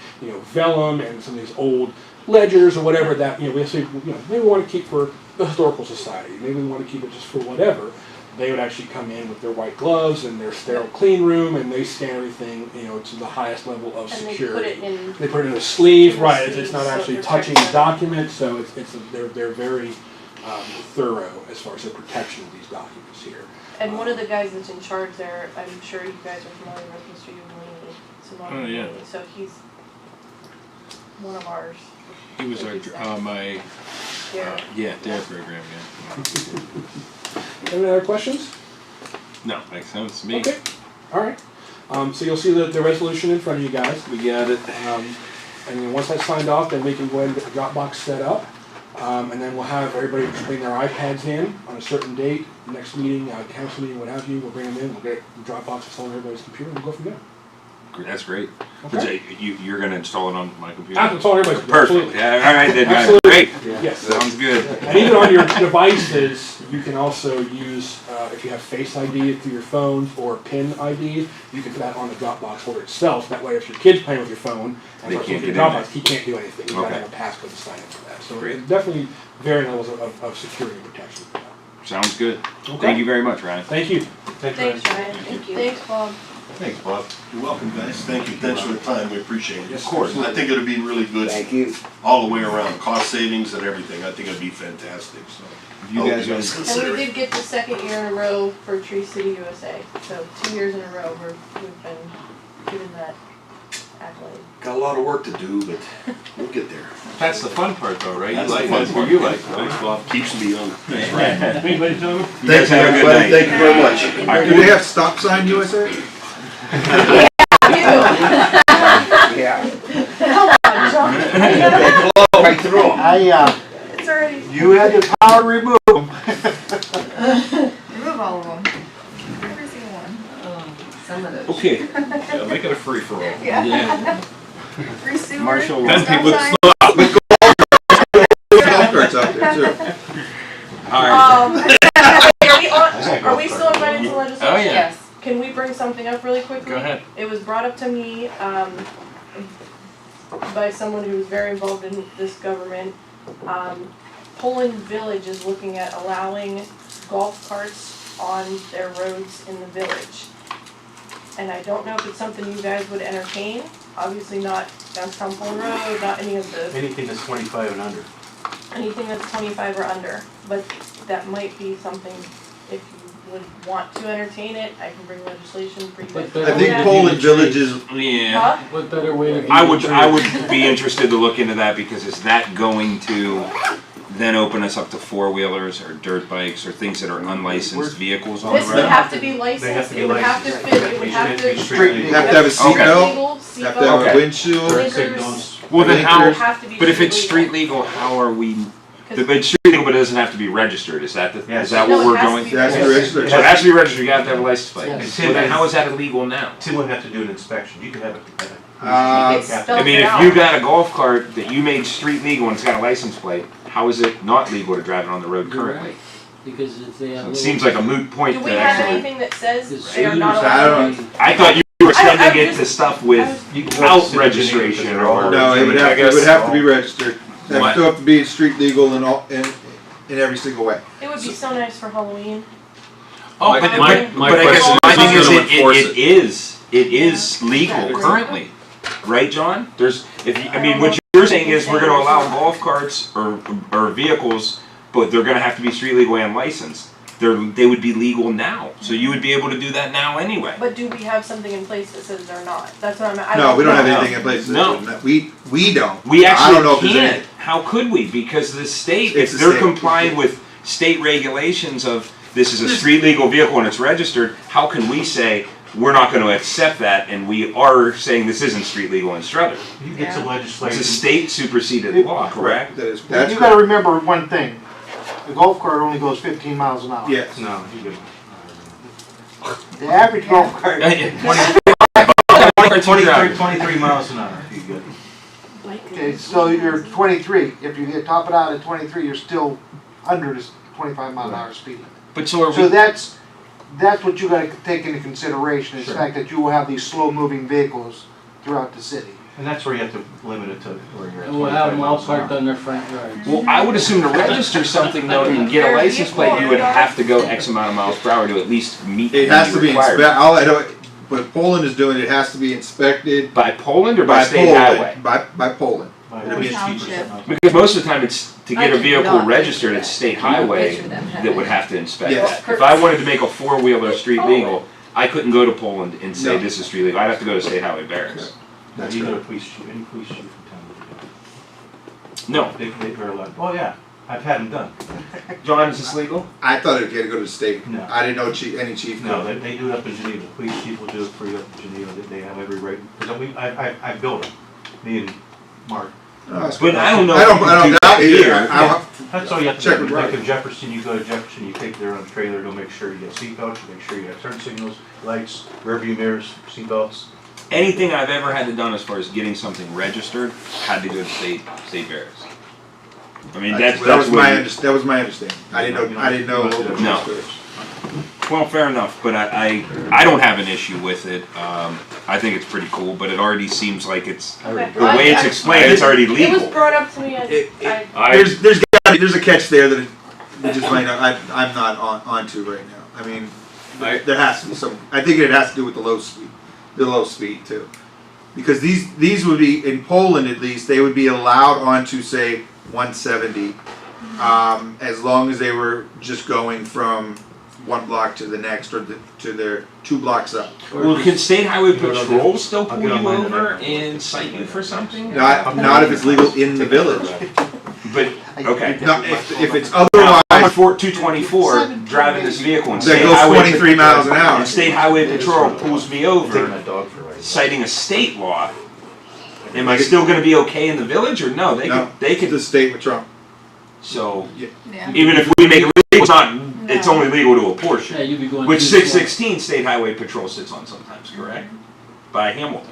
vellum and some of these old ledgers or whatever that, we say, maybe we want to keep for the historical society. Maybe we want to keep it just for whatever. They would actually come in with their white gloves and their sterile clean room, and they scan everything, to the highest level of security. They put it in a sleeve, right? It's not actually touching the document, so they're very thorough as far as the protection of these documents here. And one of the guys that's in charge there, I'm sure you guys are familiar with Mr. Umalini. Oh, yeah. So he's one of ours. He was my dad program, Any other questions? No, makes sense to me. Okay, all right. So you'll see the resolution in front of you guys. We got it. And then once that's signed off, then we can go ahead and get the Dropbox set up. And then we'll have everybody bring their iPads in on a certain date. Next meeting, council meeting, what have you, we'll bring them in, we'll get the Dropbox installed on everybody's computer, and we'll go from there. That's great. Okay. You're going to install it on my computer? I'll install everybody's computer. Perfect. Absolutely. Yeah, all right, then. Absolutely. Great. Yes. Sounds good. And even on your devices, you can also use, if you have Face ID through your phone or PIN ID, you can put that on the Dropbox folder itself. That way, if your kid's playing with your phone and They starts can't looking get at in Dropbox, he can't do anything. You gotta Okay. have a passcode to sign in for that. So Great. it's definitely varying levels of security and protection for that. Sounds good. Okay. Thank you very much, Ryan. Thank you. Thanks, Ryan. Thank you. Thanks, Bob. Thanks, Bob. You're welcome, guys. Thank you. Thanks for the time. We appreciate it. Of course. I think it'll be really good. Thank you. All the way around, cost savings and everything. I think it'd be fantastic, so. You hope guys are- And consider we it. did get the second year in a row for Tree City USA. So 2 years in a row, we've been given that accolade. Got a lot of work to do, but we'll get there. That's the fun part, though, right? That's the fun That's part. what you like, Thanks, right? Bob. Keeps me young. Anybody, gentlemen? You guys have a good night. Thank you very much. Do they have stop sign USA? Yeah. Right through 'em. It's already. You had the power to remove them. Remove all of them. Every single one. Some of those. Okay. Yeah, make it a free for all. Yeah. Free sewer. Marshall, Then stop people sign. Golf carts out there too. All right. Are we still invited to legislation? Oh, yeah. Yes. Can we bring something up really quickly? Go ahead. It was brought up to me, by someone who was very involved in this government. Poland Village is looking at allowing golf carts on their roads in the village. And I don't know if it's something you guys would entertain. Obviously not downtown Poland Road, not any of the, Anything that's 25 and under. anything that's 25 or under. But that might be something, if you would want to entertain it, I can bring legislation for you guys. to I think look at. Poland Village is, Yeah. Huh? What better way to? I would be interested to look into that, because is that going to then open us up to four-wheelers or dirt bikes or things that are unlicensed vehicles on the This would road? have to be They have licensed, to be it would have to licensed. fit, it would have to. Street you have to have a seatbelt, Legal, have to have a Okay. windshield. blinkers, signals. Well, then how, would have to be but if it's street street legal, how are we, 'Cause- it's street legal, but it doesn't have to be registered, is that Yes. is that No, what it we're has to going? be It has to be registered. So it has to be registered, you have to have a license plate. Yes. So then how is that illegal now? Tim would have to do an inspection. You can have a. It's Yeah. spelled I mean, it if out. you got a golf cart that you made street legal and it's got a license plate, how is it not legal to drive it on the road You're currently? right, because if they have. So it seems like a moot point Do to we have actually. anything that says It's they are not I allowed? don't- I thought you were I extending it just- to stuff with You can out registration or. No, it would I have, it guess- would have to be registered. It would What? still have to be street legal in all, in every single way. It would be so nice for Halloween. Oh, My- but, my- but, my but I guess question my is thing who's is gonna it enforce it is legal Yeah. currently, right, John? There's, if you, I mean, what you're saying is we're gonna allow golf carts or vehicles, but they're gonna have to be street legal and licensed. They would be legal now, so you would be able to do that now anyway. But do we have something in place that says they're not? That's what I'm. No, we don't have know. anything in place. No. We don't. We I don't know actually if there's any. can't. How could we? Because the state, It's if the they're state. complying with state regulations of this is a street legal vehicle and it's registered, how can we say we're not going to accept that and we are saying this isn't street legal in Struthers? You get some It's legislation. a state superseded law, correct? That's You gotta remember one thing, the golf cart only goes 15 miles an hour. Yes. No, you get. The average golf cart. 23 miles an hour, you get. Okay, so you're 23. If you top it out at 23, you're still under the 25 mile an hour speed limit. But so are So we, that's what you gotta take into consideration, is the fact that you will have these slow-moving vehicles throughout the city. And that's where you have to limit it to where you're at. And we'll have 25 them all miles an parked hour. on their front yards. well, I would assume to register something though, and get a license plate, you would have to go X amount of miles per hour to at least meet the It has to be requirement. inspected, all I don't, what Poland is doing, it has to be inspected By Poland or by by state highway? Poland, by Poland. By It'll be the cheaper. township. Because most of the time, it's to I get a did vehicle not registered, picture it's that. state Can you highway picture them that having- would have to inspect Yes. that. If I wanted to make a four-wheeler street legal, I couldn't go to Poland and say No. this is street legal. I'd have to go to state highway barracks. That's You go to correct. police chief, any police chief in town will do No, that. They're allowed, oh yeah, I've had them done. John, is this legal? I thought it had to go to the state. No. I didn't know any chief. No, could. they do it up in Geneva, the police chief will do it for you up in Geneva, they have every right, because I built them, me and Mark. No, it's But good. I don't know I if don't, you I can don't do doubt that either. here. That's all you have to Check do, with like Roger. in Jefferson, you go to Jefferson, you take their own trailer, they'll make sure you have seatbelts, you make sure you have turn signals, lights, rear view mirrors, seatbelts. Anything I've ever had to done as far as getting something registered had to go to state barracks. I mean, that's that was what my you- that was my understanding. I didn't know. No. Well, fair enough, but I don't have an issue with it. I think it's pretty cool, but it already seems like it's, Okay. the way it's explained, it's already It was legal. brought up to me, There's a catch there that we just might not, I'm not onto right now. I mean, there has to be some. I think it has to do with the low speed too, because these would be in Poland at least, they would be allowed onto say 170, as long as they were just going from one block to the next or to their 2 blocks up. Well, can state highway patrol still pull you over and cite you for something? Not if it's legal in the village. But, okay. No, if it's I'm otherwise. on 224 driving this vehicle and That state goes highway 23 miles an hour. And state highway patrol pulls me over, Taking that dog for a ride. citing a state law. Am I still going to be okay in the village, or no? They could. The state with Trump. So Yeah. even if we make it legal, it's not. It's only legal to a portion. Yeah, you'd be going. Which too slow. 616 state highway patrol sits on sometimes, correct? By Hamilton.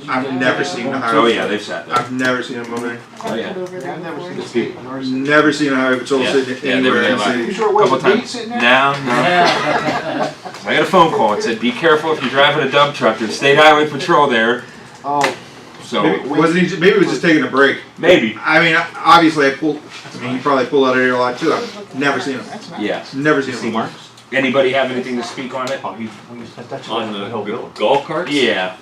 I've never seen a Oh highway. yeah, they've sat there. I've never seen them over there. Oh yeah. I've never seen the state in our city. Never seen a highway patrol Yeah. sitting Yeah, they were anywhere there in the like- You city. sure it wasn't Couple Pete times. sitting there? No. I got a phone call. It said, "Be careful if you're driving a dump truck. There's state highway patrol there." Oh, So Maybe he was just taking a break. maybe. I mean, obviously you probably pull out of here a lot too. I've never seen him. Yeah. Never seen him. Anybody have anything to speak on it? Oh, that's On the whole the bill. golf carts? Yeah.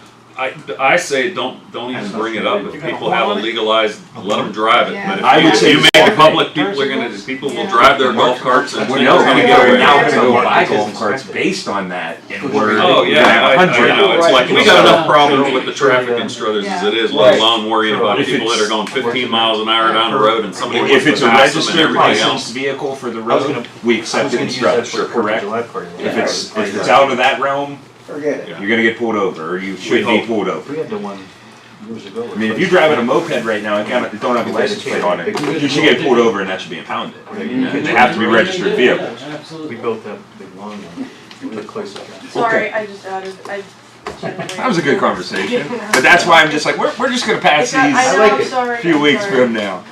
I say don't even bring it up. If people have it legalized, let them drive it. But I would if say you make it public, people will drive their golf carts and. We're now gonna go go buy golf carts based on that, and we're Oh, yeah, I 100. know, it's like, we got enough problem with the traffic in Struthers as it is, let alone worrying about If people that it's- are going 15 miles an hour down the road and somebody wants If to it's a pass them and registered everybody licensed else. vehicle for the road, we accept it in Struthers, correct? If it's Yeah. out of that realm, Forget it. you're gonna get pulled over, or you should be pulled over. We had the one years ago. I mean, if you're driving a moped right now and don't have a license plate on it, you should get pulled over and that should be impounded. They have to be registered vehicles. We Absolutely. built that big long one. We took place like that. Sorry, I just added, That was a good conversation, but that's why I'm just like, we're just gonna pass these I know, I'm sorry. a few I'm weeks sorry. from now.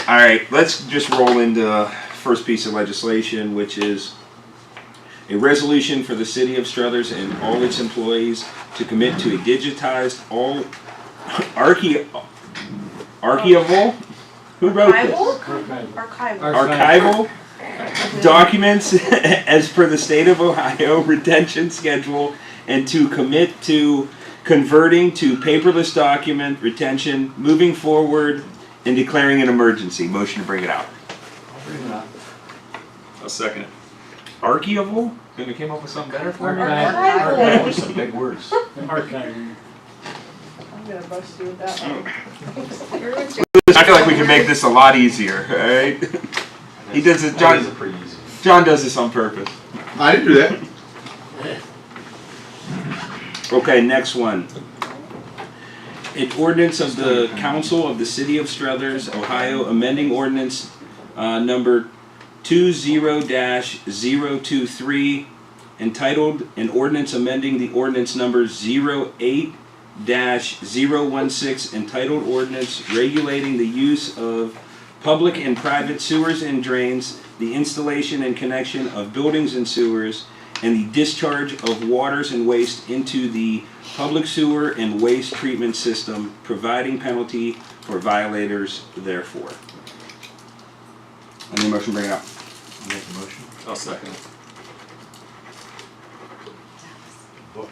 All right, let's just roll into first piece of legislation, which is a resolution for the city of Struthers and all its employees to commit to a digitized all archival. Who wrote this? Archival documents as per the state of Ohio retention schedule, and to commit to converting to paperless document retention, moving forward, and declaring an emergency. Motion to bring it out. I'll second it. Archival? Gonna came up with something better for me? That was some big words. Archiving. I'm gonna bust you with that one. I feel like we can make this a lot easier, alright? He does it, That is John, pretty easy. John does this on purpose. I didn't do that. Okay, next one. An ordinance of the Council of the City of Struthers, Ohio, amending ordinance number 20-023, entitled, an ordinance amending the ordinance number 08-20 2022-016 entitled ordinance regulating the use of public and private sewers and drains, the installation and connection of buildings and sewers, and the discharge of waters and waste into the public sewer and waste treatment system, providing penalty for violators therefore. I need a motion to bring it up. Make a motion. I'll second it. Book.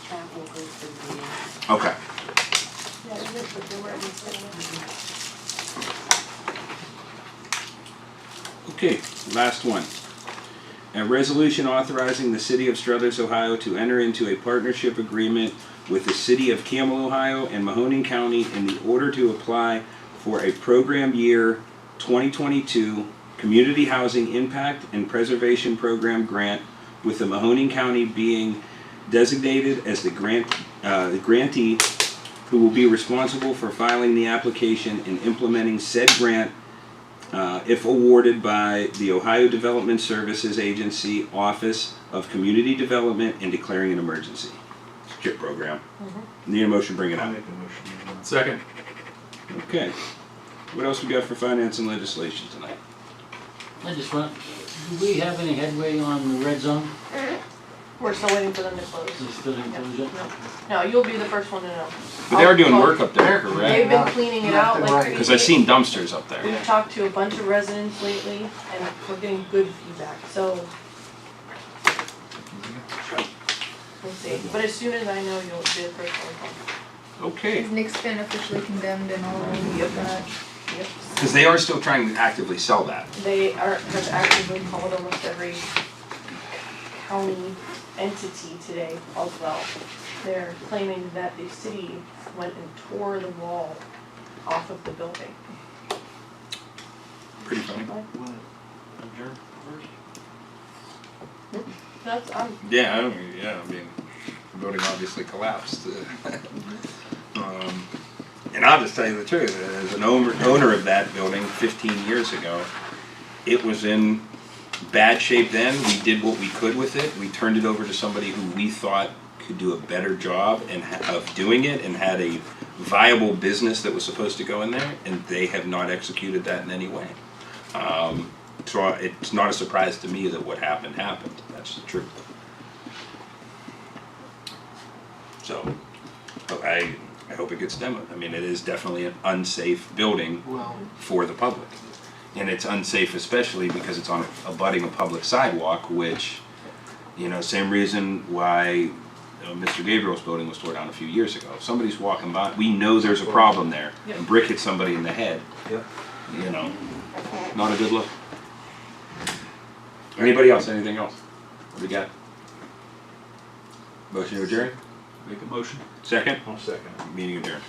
That will go through Okay. Yeah, isn't it, but they were at least Okay, last one. A resolution authorizing the city of Struthers, Ohio to enter into a partnership agreement with the city of Campbell, Ohio and Mahoning County in the order to apply for a program year 2022 Community Housing Impact and Preservation Program grant, with the Mahoning County being designated as the grantee who will be responsible for filing the application and implementing said grant if awarded by the Ohio Development Services Agency Office of Community Development and declaring an emergency. CHIP program. Need a motion, bring it I'll up. make a motion. Second. Okay. What else we got for finance and legislation tonight? I just want, do we have any headway on the red zone? We're still waiting for them to close. Is it still in closure? No, you'll be the first one to know. But they are doing Well, work up there, They've correct? been cleaning it out like crazy. Because I've seen dumpsters up there. We've talked to a bunch of residents lately, and we're getting good feedback, so. We'll see, but as soon as I know, you'll be the first one to call. Okay. Has Nick's been officially condemned and all of that? Yep. Because they are still trying to actively sell that. They have actively called almost every county entity today as well. They're claiming that the city went and tore the wall off of the building. Pretty funny. Adjourn first. That's, Yeah, I mean, the building obviously collapsed. And I'll just tell you the truth, as an owner of that building 15 years ago, it was in bad shape then. We did what we could with it. We turned it over to somebody who we thought could do a better job of doing it and had a viable business that was supposed to go in there, and they have not executed that in any way. So it's not a surprise to me that what happened. That's the truth. So I hope it gets demoed. I mean, it is definitely an unsafe building for the public. And it's unsafe especially because it's on abutting a public sidewalk, which, same reason why Mr. Gabriel's building was torn down a few years ago. If somebody's walking by, we know there's a problem there. Yep. A brick hit somebody in the head. Yep. Not a good look. Anybody else? Anything else? What do we got? Motion to adjourn? Make a motion. Second? I'll second. Meeting adjourned.